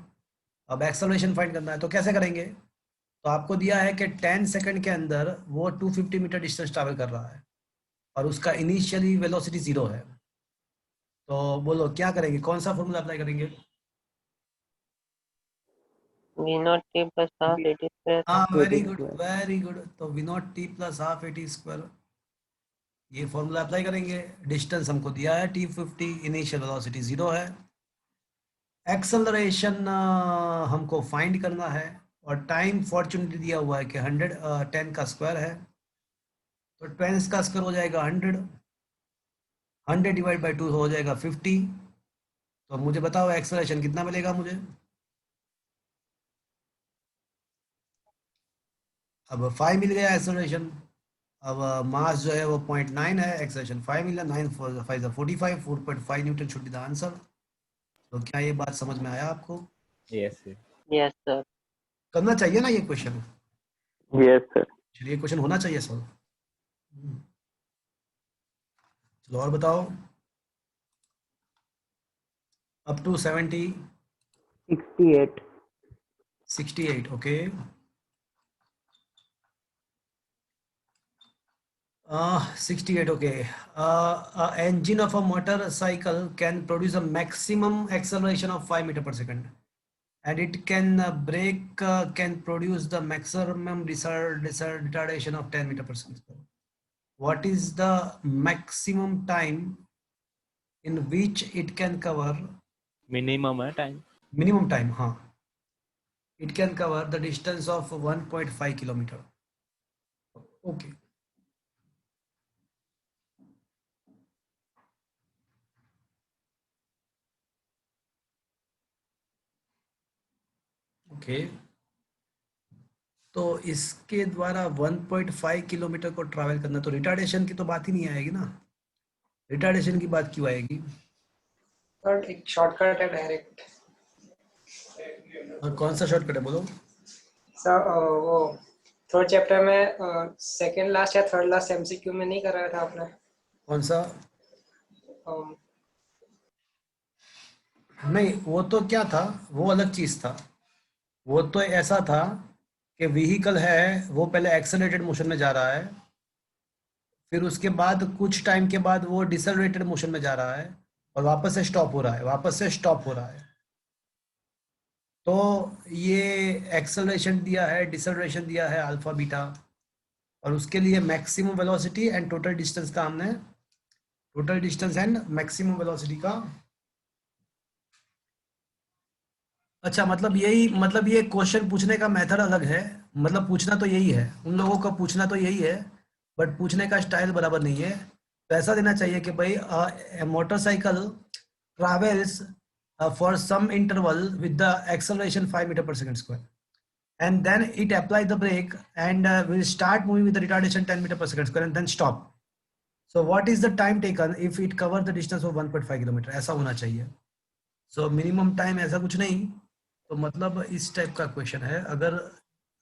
अब एक्सेलरेशन फाइंड करना है, तो कैसे करेंगे? तो आपको दिया है कि 10 सेकंड के अंदर वो 250 मीटर डिस्टेंस ट्रैवल कर रहा है और उसका इनिशियली वेलोसिटी 0 है। तो बोलो क्या करेंगे, कौन सा फॉर्मूला अप्लाई करेंगे? V naught T plus half 80 square. हाँ, very good square. Very good. तो v not T plus half 80 square, ये फॉर्मूला अप्लाई करेंगे। डिस्टेंस हमको दिया है t50, इनिशियल वेलोसिटी 0 है। एक्सेलरेशन हमको फाइंड करना है और टाइम फॉर्चुनेटली दिया हुआ है कि 10 का स्क्वायर है, तो 10 का स्क्वायर हो जाएगा 100, 100 डिवाइड बाई 2 हो जाएगा 50। तो मुझे बताओ एक्सेलरेशन कितना मिलेगा मुझे? अब 5 मिल गया एक्सेलरेशन। अब मास जो है वो 0.9 है, एक्सेलरेशन 5 मिला, 9 5 45, 4.5 Newton should be the answer. तो क्या ये बात समझ में आया आपको? Yes. Yes. Yes, sir. करना चाहिए ना ये क्वेश्चन? Yes, sir. चलिए, क्वेश्चन होना चाहिए सर। चलो और बताओ। Up to 70, 68, 68, okay. Uh, 68, okay. Engine of a motorcycle can produce a maximum acceleration of 5 meter per second, and it can can produce the maximum retardation of 10 meter per second. What is the maximum time in which it can cover minimum है time. minimum time, हाँ, it can cover the distance of 1.5 kilometer. Okay. Okay. तो इसके द्वारा 1.5 kilometre को travel करना, तो retardation की तो बात ही नहीं आएगी ना. रिटार्डेशन की बात क्यों आएगी? और एक शॉर्टकट है डायरेक्ट. और कौन सा शॉर्टकट है बोलो? सर वो थर्ड चैप्टर में सेकंड लास्ट या थर्ड लास्ट एमसीक्यू में नहीं कराया था आपने? कौन सा? अम, नहीं, वो तो क्या था, वो अलग चीज था. वो तो ऐसा था कि व्हीकल है, वो पहले एक्सेलरेटेड मोशन में जा रहा है, फिर उसके बाद कुछ टाइम के बाद वो डिसेलरेटेड मोशन में जा रहा है और वापस से स्टॉप हो रहा है, वापस से स्टॉप हो रहा है. तो ये एक्सेलरेशन दिया है, डिसेलरेशन दिया है अल्फा बीटा, और उसके लिए maximum velocity and total distance का हमने, total distance and maximum velocity का. अच्छा, मतलब यही, मतलब ये क्वेश्चन पूछने का मेथड अलग है. मतलब पूछना तो यही है, उन लोगों का पूछना तो यही है, बट पूछने का स्टाइल बराबर नहीं है. तो ऐसा देना चाहिए कि भाई motorcycle travels for some interval with the acceleration 5 meter per second square, and then it apply the brake and will start moving with the retardation 10 meter per second square and then stop. So what is the time taken if it cover the distance of 1.5 kilometer? ऐसा होना चाहिए. So minimum time ऐसा कुछ नहीं. तो मतलब इस type का क्वेश्चन है.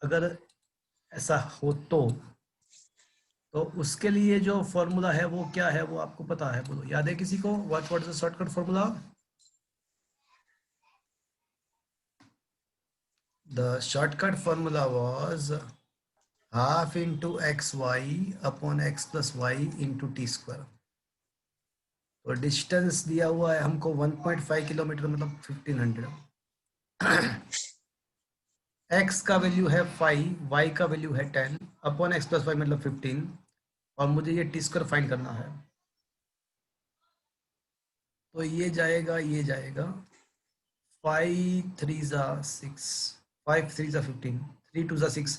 अगर ऐसा हो तो उसके लिए जो फॉर्मूला है वो क्या है, वो आपको पता है? बोलो, याद है किसी को? What is the shortcut formula? The shortcut formula was half into xy upon x plus y into t square. तो डिस्टेंस दिया हुआ है हमको 1.5 किलोमीटर, मतलब 1500. x का वैल्यू है 5, y का वैल्यू है 10, अपॉन x plus y मतलब 15, और मुझे ये टी स्क्वायर फाइंड करना है. तो ये जाएगा 5 3 6, 5 3 15, 3 2 6,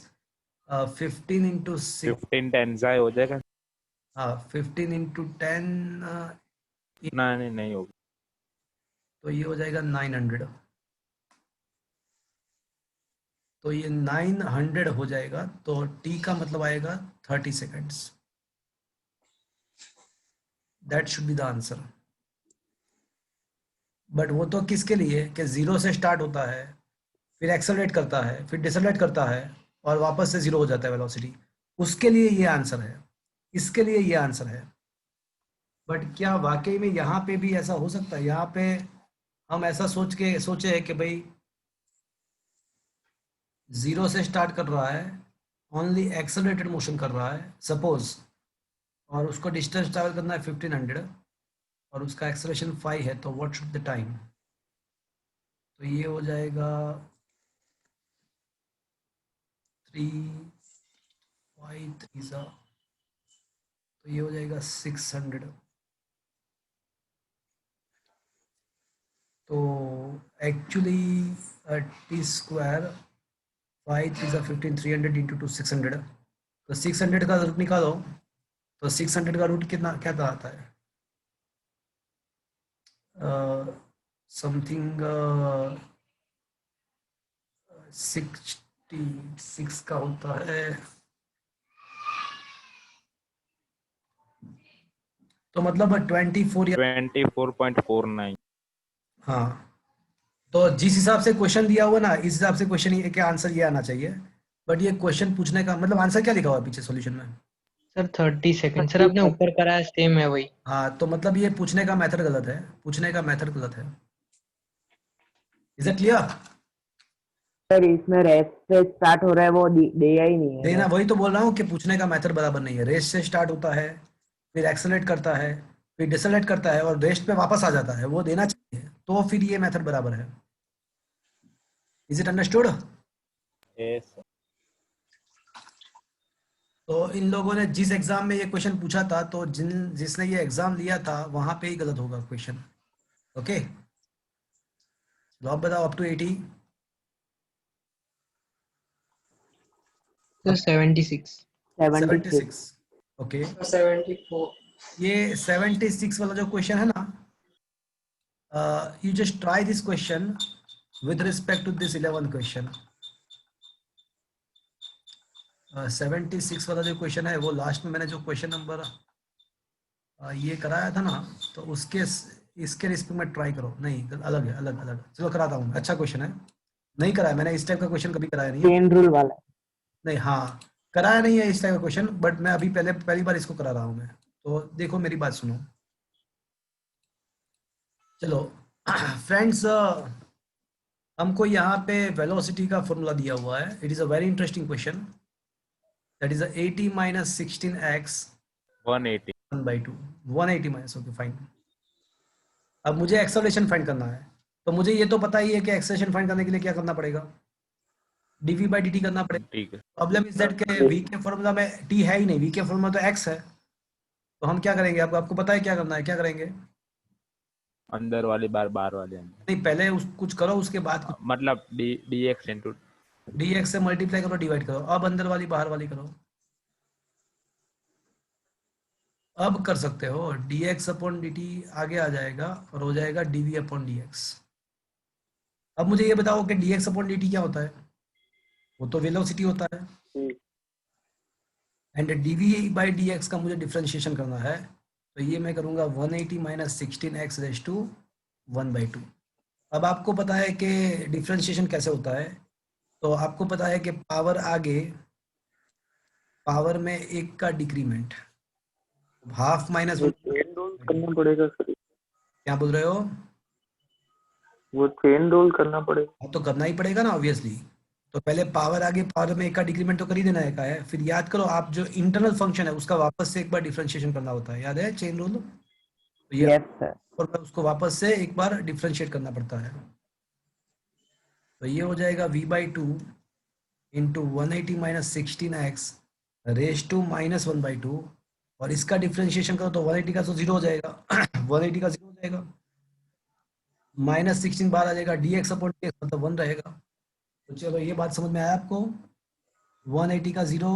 15 into 6, 15 10 जाए हो जाएगा. हाँ 15 into 10, नहीं होगा. तो ये हो जाएगा 900. तो ये 900 हो जाएगा. तो t का मतलब आएगा 30 seconds. That should be the answer. But वो तो किसके लिए कि 0 से स्टार्ट होता है, फिर एक्सेलरेट करता है, फिर डिसेलरेट करता है और वापस से 0 हो जाता है वेलोसिटी. उसके लिए ये आंसर है, इसके लिए ये आंसर है. बट क्या वाकई में यहाँ पे भी ऐसा हो सकता है? यहाँ पे हम ऐसा सोचे है कि भाई 0 से स्टार्ट कर रहा है, ओनली एक्सेलरेटेड मोशन कर रहा है सपोज, और उसको डिस्टेंस ट्रैवल करना है 1500 और उसका एक्सेलरेशन 5 है, तो व्हाट शुड द टाइम? तो ये हो जाएगा 3 5 3 तो ये हो जाएगा 600. तो एक्चुअली टी स्क्वायर 5 3 15, 300 इंटू 2 600. तो 600 का रूट निकालो. तो 600 का रूट कितना क्या आता है? समथिंग 66 का होता है. तो मतलब 24 या 24.49. हाँ. तो जिस हिसाब से क्वेश्चन दिया हुआ ना, इस हिसाब से क्वेश्चन के आंसर ये आना चाहिए. बट ये क्वेश्चन पूछने का मतलब आंसर क्या लिखा हुआ है पीछे सॉल्यूशन में? Sir 30 second. सर आपने ऊपर कराया सेम है वही. हाँ, तो मतलब ये पूछने का मेथड गलत है, पूछने का मेथड गलत है. Is it clear? सर इसमें रेस्ट से स्टार्ट हो रहा है, वो दिया ही नहीं है. देना, वही तो बोल रहा हूँ कि पूछने का मेथड बराबर नहीं है. रेस्ट से स्टार्ट होता है, फिर एक्सेलरेट करता है, फिर डिसेलरेट करता है और रेस्ट पे वापस आ जाता है, वो देना चाहिए. तो फिर ये मेथड बराबर है. Is it understood? Yes. तो इन लोगों ने जिस एग्जाम में ये क्वेश्चन पूछा था, तो जिसने ये एग्जाम लिया था वहां पे ही गलत होगा क्वेश्चन। ओके, तो आप बताओ अप टू 80। तो 76। 76. 76। ओके, 74। ये 76 वाला जो क्वेश्चन है ना, you just try this question with respect to this 11 question। 76 वाला जो क्वेश्चन है वो लास्ट में मैंने जो क्वेश्चन नंबर ये कराया था ना, तो उसके इसके रिस्पेक्ट में ट्राई करो। नहीं, अलग है, अलग अलग। चलो कराता हूँ, अच्छा क्वेश्चन है, नहीं कराया मैंने इस टाइप का क्वेश्चन, कभी कराया नहीं है। चेन रूल वाला. नहीं, हाँ कराया नहीं है इस टाइप का क्वेश्चन, बट मैं अभी पहली बार इसको करा रहा हूँ मैं। तो देखो मेरी बात सुनो। चलो फ्रेंड्स, हमको यहाँ पे वेलोसिटी का फॉर्मूला दिया हुआ है। It is a very interesting question. That is 80 minus 16x 180. 1/2। 180 minus, okay fine. अब मुझे एक्सेलरेशन फाइंड करना है, तो मुझे ये तो पता ही है कि एक्सेलरेशन फाइंड करने के लिए क्या करना पड़ेगा, dv बाई dt करना पड़ेगा। ठीक है. प्रॉब्लम इज दैट के v के फॉर्मूला में t है ही नहीं, v के फॉर्मूला तो x है। तो हम क्या करेंगे, आपको पता है क्या करना है, क्या करेंगे? अंदर वाली बार बार वाले अंदर. नहीं, पहले कुछ करो, उसके बाद कुछ मतलब dx into dx से मल्टीप्लाई करो, डिवाइड करो, अब अंदर वाली बाहर वाली करो। अब कर सकते हो, dx अपॉन dt आगे आ जाएगा और हो जाएगा dv अपॉन dx। अब मुझे ये बताओ कि dx अपॉन dt क्या होता है? वो तो वेलोसिटी होता है, एंड dv बाई dx का मुझे डिफरेंशिएशन करना है। तो ये मैं करूंगा 180 माइनस 16x रेज टू 1/2। अब आपको पता है कि डिफरेंशिएशन कैसे होता है, तो आपको पता है कि पावर आगे, पावर में एक का डिक्रीमेंट, हाफ माइनस वो 1। चेन रोल करना पड़ेगा सर, क्या बोल रहे हो? वो चेन रोल करना पड़ेगा। हाँ, तो करना ही पड़ेगा ना ऑब्वियसली। तो पहले पावर आगे, पावर में एक का डिक्रीमेंट तो कर ही देना है का है, फिर याद करो आप जो इंटरनल फंक्शन है उसका वापस से एक बार डिफरेंशिएशन करना होता है, याद है चेन रूल? तो ये Yes, sir. और उसको वापस से एक बार डिफरेंशिएट करना पड़ता है। तो ये हो जाएगा v by two into 180 minus 16x raise to minus 1/2, और इसका डिफरेंशिएशन करो तो 180 का तो जीरो हो जाएगा 180 का जीरो हो जाएगा, माइनस 16 बाहर आ जाएगा, dx अपॉन dx मतलब 1 रहेगा। तो चलो ये बात समझ में आया आपको? 180 का जीरो,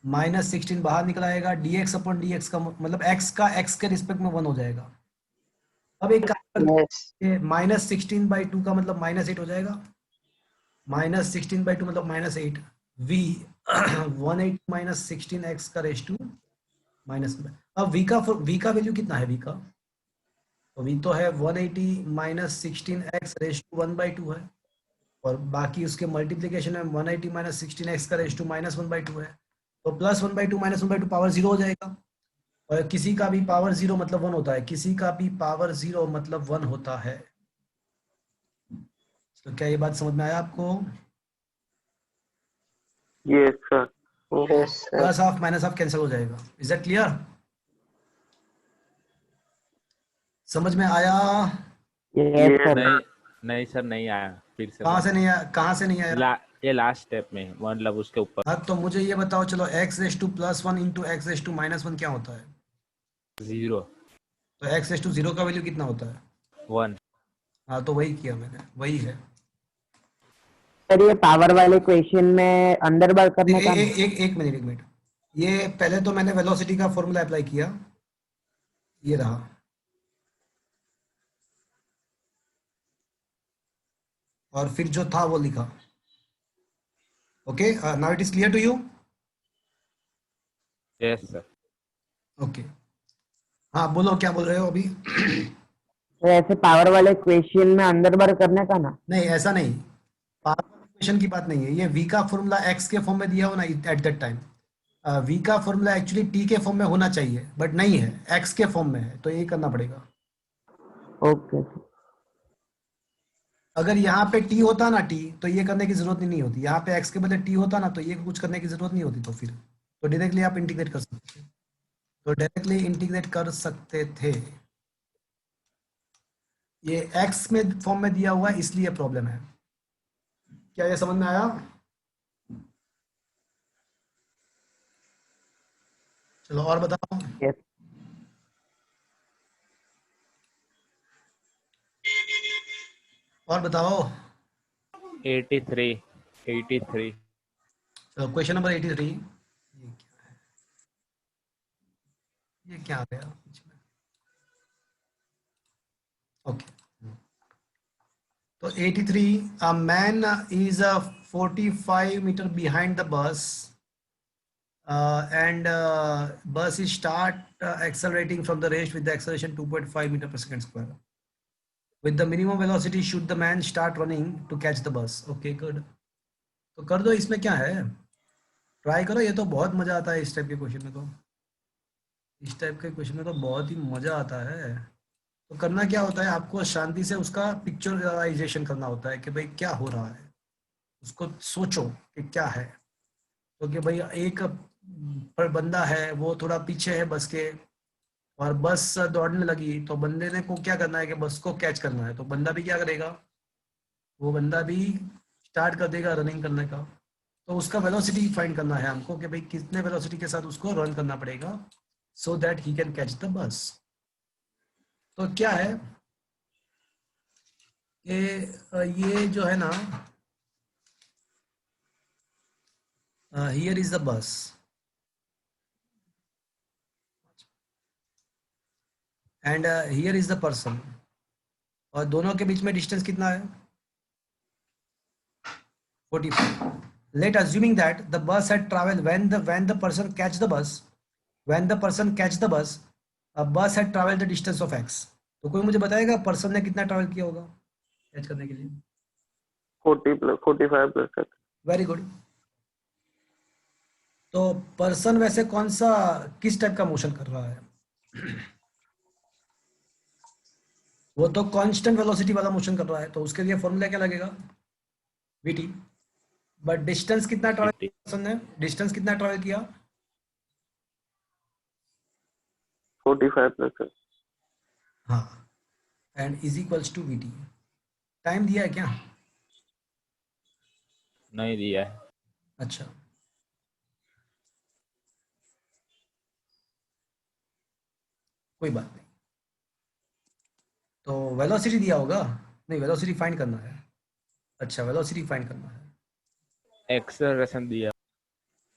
माइनस 16 बाहर निकल आएगा, dx अपॉन dx का मतलब x का x के रिस्पेक्ट में 1 हो जाएगा। अब एक काम करते, माइनस 16/2 का मतलब -8 हो जाएगा, माइनस 16/2 मतलब -8, v 180 माइनस 16x का रेज टू माइनस। अब v का वैल्यू कितना है? v का तो v तो है 180 माइनस 16x रेज टू 1/2 है, और बाकी उसके मल्टीप्लीकेशन में 180 माइनस 16x का रेज टू माइनस 1/2 है। तो प्लस 1/2 माइनस 1/2 पावर 0 हो जाएगा, और किसी का भी पावर 0 मतलब 1 होता है, किसी का भी पावर 0 मतलब 1 होता है। तो क्या ये बात समझ में आया आपको? Yes sir. Yes, sir. Plus half minus half cancel हो जाएगा। Is that clear? समझ में आया? Yes, sir. नहीं नहीं सर, नहीं आया, फिर से कहाँ से नहीं आया? कहाँ से नहीं आया? ये लास्ट स्टेप में मतलब उसके ऊपर हाँ, तो मुझे ये बताओ, चलो x raise to +1 into x raise to -1 क्या होता है? 0 तो x रेज टू 0 का वैल्यू कितना होता है? 1. हाँ, तो वही किया मैंने, वही है। सर ये पावर वाले क्वेश्चन में अंदर बार करने का एक मिनट, ये पहले तो मैंने वेलोसिटी का फॉर्मूला अप्लाई किया, ये रहा, और फिर जो था वो लिखा। Okay, now it is clear to you? Yes sir. Okay, हाँ बोलो, क्या बोल रहे हो अभी? तो ऐसे पावर वाले क्वेश्चन में अंदर बार करने का ना. नहीं, ऐसा नहीं, पावर इक्वेशन की बात नहीं है, ये v का फॉर्मूला x के फॉर्म में दिया हो ना एट दैट टाइम, v का फॉर्मूला एक्चुअली t के फॉर्म में होना चाहिए, बट नहीं है, x के फॉर्म में है, तो ये करना पड़ेगा। Okay sir. अगर यहाँ पे t होता ना, t तो ये करने की जरूरत नहीं होती, यहाँ पे x के बदले t होता ना, तो ये कुछ करने की जरूरत नहीं होती, तो फिर तो डायरेक्टली आप इंटीग्रेट कर सकते थे, ये x में फॉर्म में दिया हुआ है इसलिए प्रॉब्लम है। क्या ये समझ में आया? चलो और बताओ। Yes. और बताओ। 83 83 चलो क्वेश्चन नंबर 83। ये क्या आ गया बीच में? ओके, तो 83, a man is 45 meter behind the bus, and bus is start accelerating from the race with the acceleration 2.5 meter per second square. With the minimum velocity should the man start running to catch the bus. Okay, good. तो कर दो, इसमें क्या है, try करो, ये तो बहुत मजा आता है इस टाइप के क्वेश्चन में। तो इस टाइप के क्वेश्चन में तो बहुत ही मजा आता है। तो करना क्या होता है, आपको शांति से उसका पिक्चराइजेशन करना होता है कि भाई क्या हो रहा है, उसको सोचो कि क्या है। तो कि भाई एक पर बंदा है, वो थोड़ा पीछे है बस के, और बस दौड़ने लगी, तो बंदे ने को क्या करना है कि बस को कैच करना है। तो बंदा भी क्या करेगा, वो बंदा भी स्टार्ट कर देगा रनिंग करने का। तो उसका वेलोसिटी फाइंड करना है हमको कि भाई कितने वेलोसिटी के साथ उसको रन करना पड़ेगा, so that he can catch the bus. तो क्या है कि ये जो है ना, here is the bus, and here is the person, और दोनों के बीच में डिस्टेंस कितना है, 45. Let assuming that the bus had traveled when the person catch the bus, when the person catch the bus, a bus had traveled the distance of x. तो कोई मुझे बताएगा पर्सन ने कितना ट्रैवल किया होगा कैच करने के लिए? 40 plus 45 plus x. Very good. तो पर्सन वैसे कौन सा किस टाइप का मोशन कर रहा है? वो तो कांस्टेंट वेलोसिटी वाला मोशन कर रहा है, तो उसके लिए फॉर्मूला क्या लगेगा, vt। बट डिस्टेंस कितना ट्रैवल किया पर्सन ने, डिस्टेंस कितना ट्रैवल किया? 45 plus x. हाँ, and is equals to vt। Time दिया है क्या? नहीं दिया है। अच्छा, कोई बात नहीं। तो वेलोसिटी दिया होगा, नहीं वेलोसिटी फाइंड करना है। अच्छा, वेलोसिटी फाइंड करना है। एक्सेलरेशन दिया।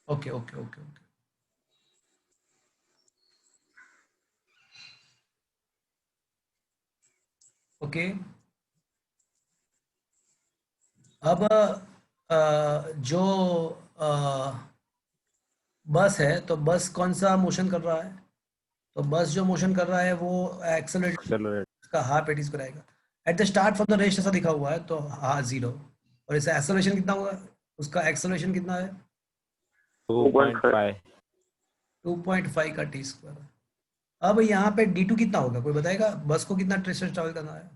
Okay okay okay okay. Okay, अब जो बस है, तो बस कौन सा मोशन कर रहा है? तो बस जो मोशन कर रहा है वो एक्सेलरेट एक्सेलरेट का हाफ एट पर आएगा। At the start from the rest ऐसा लिखा हुआ है, तो हाँ 0। और इसका एक्सेलरेशन कितना होगा, उसका एक्सेलरेशन कितना है? 2.5 2.5 का टी स्क्वायर। अब यहाँ पे d2 कितना होगा, कोई बताएगा? बस को कितना डिस्टेंस ट्रैवल करना है?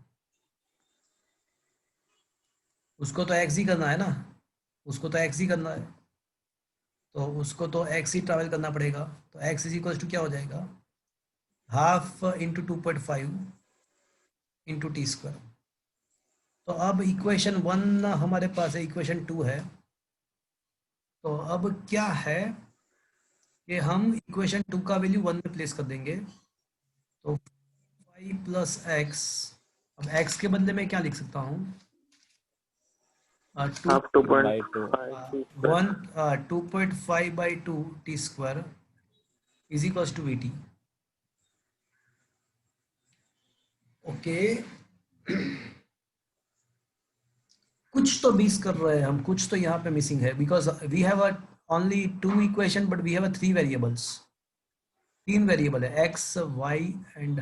उसको तो x ही करना है ना, उसको तो x ही करना है, तो उसको तो x ही ट्रैवल करना पड़ेगा। तो x इज इक्वल टू क्या हो जाएगा, half into 2.5 into T square. तो अब इक्वेशन 1 हमारे पास है, इक्वेशन 2 है। तो अब क्या है कि हम इक्वेशन 2 का वैल्यू 1 में प्लेस कर देंगे। तो 5 प्लस एक्स, अब x के बदले में क्या लिख सकता हूँ, Half 2.5 2.5 by 2 t square is equals to vt. Okay, कुछ तो 20 कर रहे हैं हम, कुछ तो यहाँ पे मिसिंग है, because we have only 2 equation but we have 3 variables. 3 variable है, x y एंड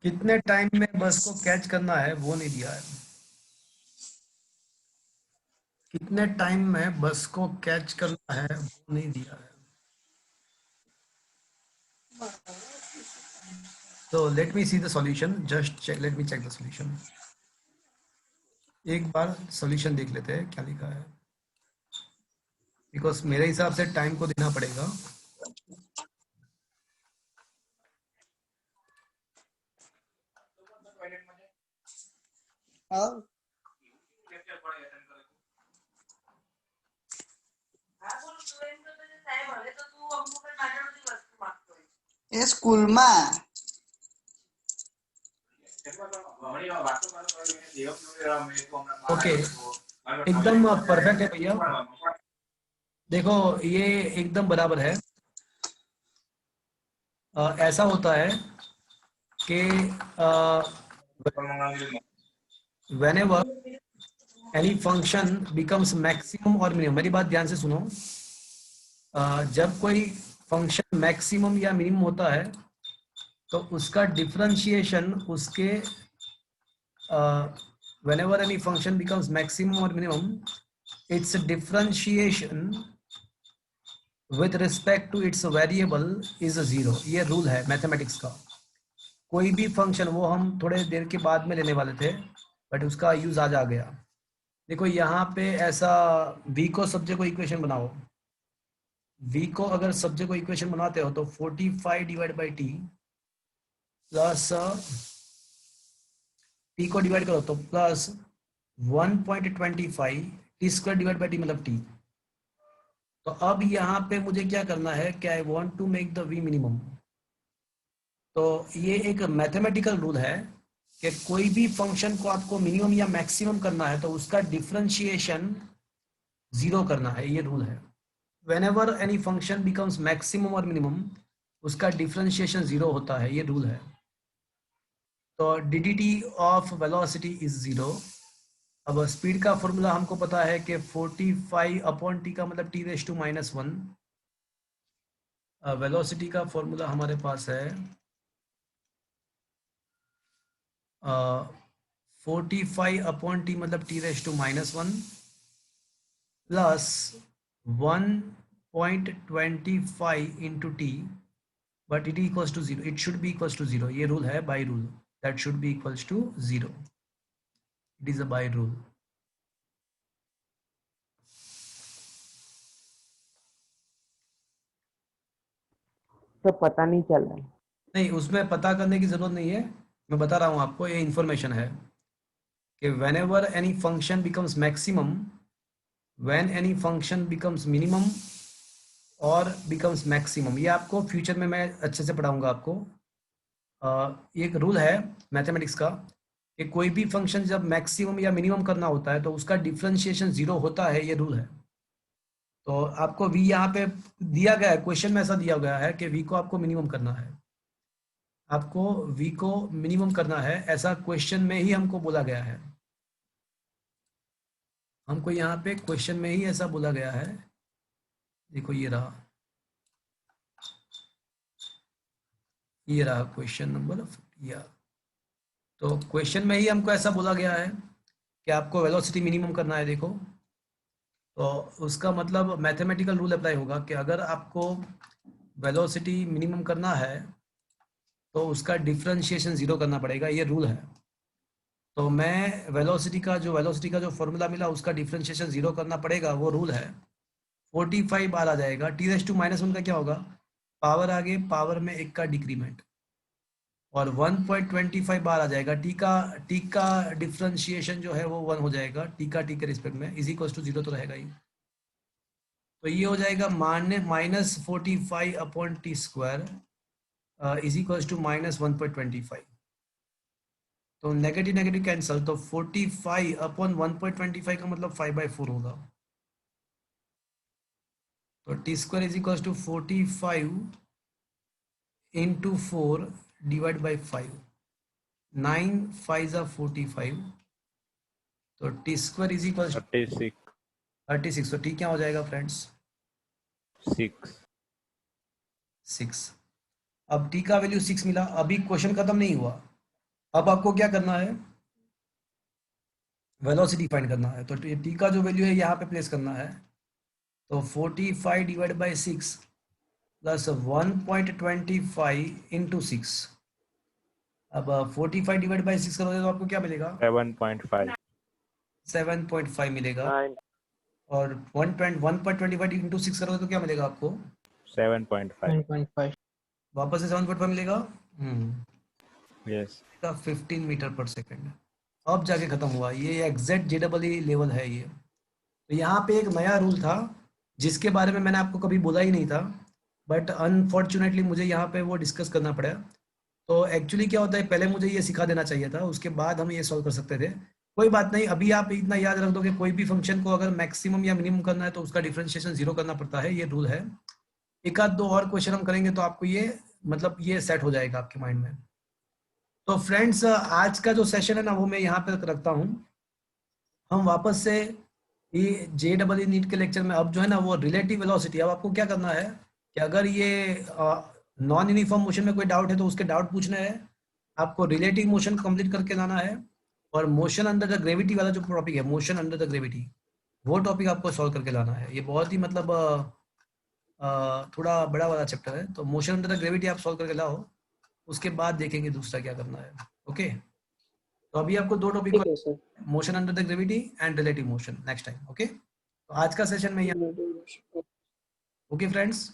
कितने टाइम में बस को कैच करना है वो नहीं दिया है। कितने टाइम में बस को कैच करना है वो नहीं दिया है। तो let me see the solution, just check, let me check the solution. एक बार सॉल्यूशन देख लेते हैं क्या लिखा है, बिकॉज मेरे हिसाब से टाइम को देना पड़ेगा। એ સ્કૂલમાં ओके, एकदम परफेक्ट है भैया। देखो ये एकदम बराबर है। ऐसा होता है कि whenever any function becomes maximum और minimum, मेरी बात ध्यान से सुनो। जब कोई फंक्शन मैक्सिमम या मिनिमम होता है तो उसका डिफरेंशिएशन उसके whenever any function becomes maximum or minimum, its differentiation with respect to its variable is 0। ये रूल है मैथमेटिक्स का। कोई भी फंक्शन, वो हम थोड़े देर के बाद में लेने वाले थे बट उसका यूज आज आ गया। देखो यहाँ पे ऐसा v को सब्जेक्ट को इक्वेशन बनाओ। v को अगर सब्जेक्ट को इक्वेशन बनाते हो तो 45 divide by t plus t को डिवाइड करो तो plus 1.25 t square divide by t मतलब टी। तो अब यहाँ पे मुझे क्या करना है कि I want to make the v minimum. तो ये एक मैथमेटिकल रूल है कि कोई भी फंक्शन को आपको मिनिमम या मैक्सिमम करना है तो उसका डिफरेंशिएशन 0 करना है, ये रूल है। Whenever any function becomes maximum और मिनिमम उसका डिफरेंशिएशन 0 होता है, ये रूल है। तो dt ऑफ वेलोसिटी इज 0। अब स्पीड का फॉर्मूला हमको पता है कि 45 अपॉन टी का मतलब t रेज़ टू -1। वेलोसिटी का फॉर्मूला हमारे पास है 45 अपॉन टी मतलब t raise to -1 plus 1.25 into t, but it equals to 0। It should be equals to 0। ये रूल है by rule, that should be equals to 0। It is a by rule. तो पता नहीं चल रहा है। नहीं, उसमें पता करने की जरूरत नहीं है, मैं बता रहा हूँ आपको, ये इंफॉर्मेशन है कि whenever any function becomes maximum, when any function becomes minimum और becomes maximum, ये आपको फ्यूचर में मैं अच्छे से पढ़ाऊंगा आपको। ये एक रूल है मैथमेटिक्स का कि कोई भी फंक्शन जब मैक्सिमम या मिनिमम करना होता है तो उसका डिफरेंशिएशन 0 होता है, ये रूल है। तो आपको v यहाँ पे दिया गया है, क्वेश्चन में ऐसा दिया गया है कि v को आपको मिनिमम करना है, आपको v को मिनिमम करना है, ऐसा क्वेश्चन में ही हमको बोला गया है। हमको यहाँ पे क्वेश्चन में ही ऐसा बोला गया है। देखो ये रहा क्वेश्चन नंबर या, तो क्वेश्चन में ही हमको ऐसा बोला गया है कि आपको वेलोसिटी मिनिमम करना है। देखो तो उसका मतलब मैथमेटिकल रूल अप्लाई होगा कि अगर आपको वेलोसिटी मिनिमम करना है तो उसका डिफरेंशिएशन 0 करना पड़ेगा, ये रूल है। तो मैं वेलोसिटी का जो फॉर्मूला मिला उसका डिफरेंशिएशन 0 करना पड़ेगा, वो रूल है। 45 बार आ जाएगा, t रेज़ टू -1 का क्या होगा, पावर आगे पावर में 1 का डिक्रीमेंट, और 1.25 बार आ जाएगा t का डिफरेंशिएशन जो है वो 1 हो जाएगा, t के रिस्पेक्ट में, इज इक्वल टू 0 तो रहेगा ही। तो ये हो जाएगा -45 upon t square is equal to -1.25। तो नेगेटिव नेगेटिव कैंसल, तो 45 अपॉन 1.25 का मतलब 5/4 होगा। तो t square is equal to 45 into 4 divide by 5, 9 5 45, तो टी स्क्वायर इज इक्वल 36। तो टी क्या हो जाएगा फ्रेंड्स, 6। अब टी का वैल्यू 6 मिला। अभी क्वेश्चन खत्म नहीं हुआ, अब आपको क्या करना है, वेलोसिटी फाइंड करना है, तो टी का जो वैल्यू है यहाँ पे प्लेस करना है। तो 45 डिवाइड बाई 6 प्लस 1.25 इंटू 6। अब 45 डिवाइड बाई 6 करोगे तो आपको क्या मिलेगा? 7.5 7.5 मिलेगा। 9 और 1.25 इंटू 6 करोगे तो क्या मिलेगा आपको? 7.5 1.5 वापस से 7.5 मिलेगा। यस 15 मीटर पर सेकंड। अब जाके खत्म हुआ, ये एग्जैक्ट JEE लेवल है ये। तो यहाँ पे एक नया रूल था जिसके बारे में मैंने आपको कभी बोला ही नहीं था, बट अनफॉर्चुनेटली मुझे यहाँ पे वो डिस्कस करना पड़ा। तो एक्चुअली क्या होता है, पहले मुझे ये सिखा देना चाहिए था, उसके बाद हम ये सॉल्व कर सकते थे। कोई बात नहीं, अभी आप इतना याद रख दो कि कोई भी फंक्शन को अगर मैक्सिमम या मिनिमम करना है तो उसका डिफरेंशिएशन 0 करना पड़ता है, ये रूल है। एक आध दो और क्वेश्चन हम करेंगे तो आपको ये मतलब ये सेट हो जाएगा आपके माइंड में। तो फ्रेंड्स, आज का जो सेशन है ना वो मैं यहाँ पे रखता हूँ। हम वापस से ये JEE नीट के लेक्चर में अब जो है ना वो रिलेटिव वेलोसिटी। अब आपको क्या करना है कि अगर ये नॉन यूनिफॉर्म मोशन में कोई डाउट है तो उसके डाउट पूछना है, आपको रिलेटिव मोशन कंप्लीट करके लाना है, और मोशन अंडर द ग्रेविटी वाला जो टॉपिक है, मोशन अंडर द ग्रेविटी, वो टॉपिक आपको सॉल्व करके लाना है। ये बहुत ही मतलब थोड़ा बड़ा वाला चैप्टर है, तो मोशन अंडर द ग्रेविटी आप सॉल्व करके लाओ, उसके बाद देखेंगे दूसरा क्या करना है। ओके, तो अभी आपको दो टॉपिक, ठीक है sir. Motion under the gravity and relative motion, next time. Okay, तो आज का सेशन में यहाँ। Okay friends,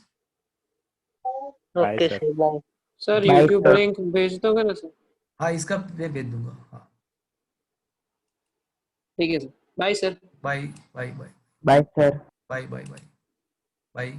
okay sir. Sir bye. Sir Bye, YouTube sir. Link भेज दोगे ना सर? हाँ इसका मैं भेज दूंगा। हाँ, ठीक है sir, bye sir. Bye bye bye Bye, sir. Bye bye bye bye.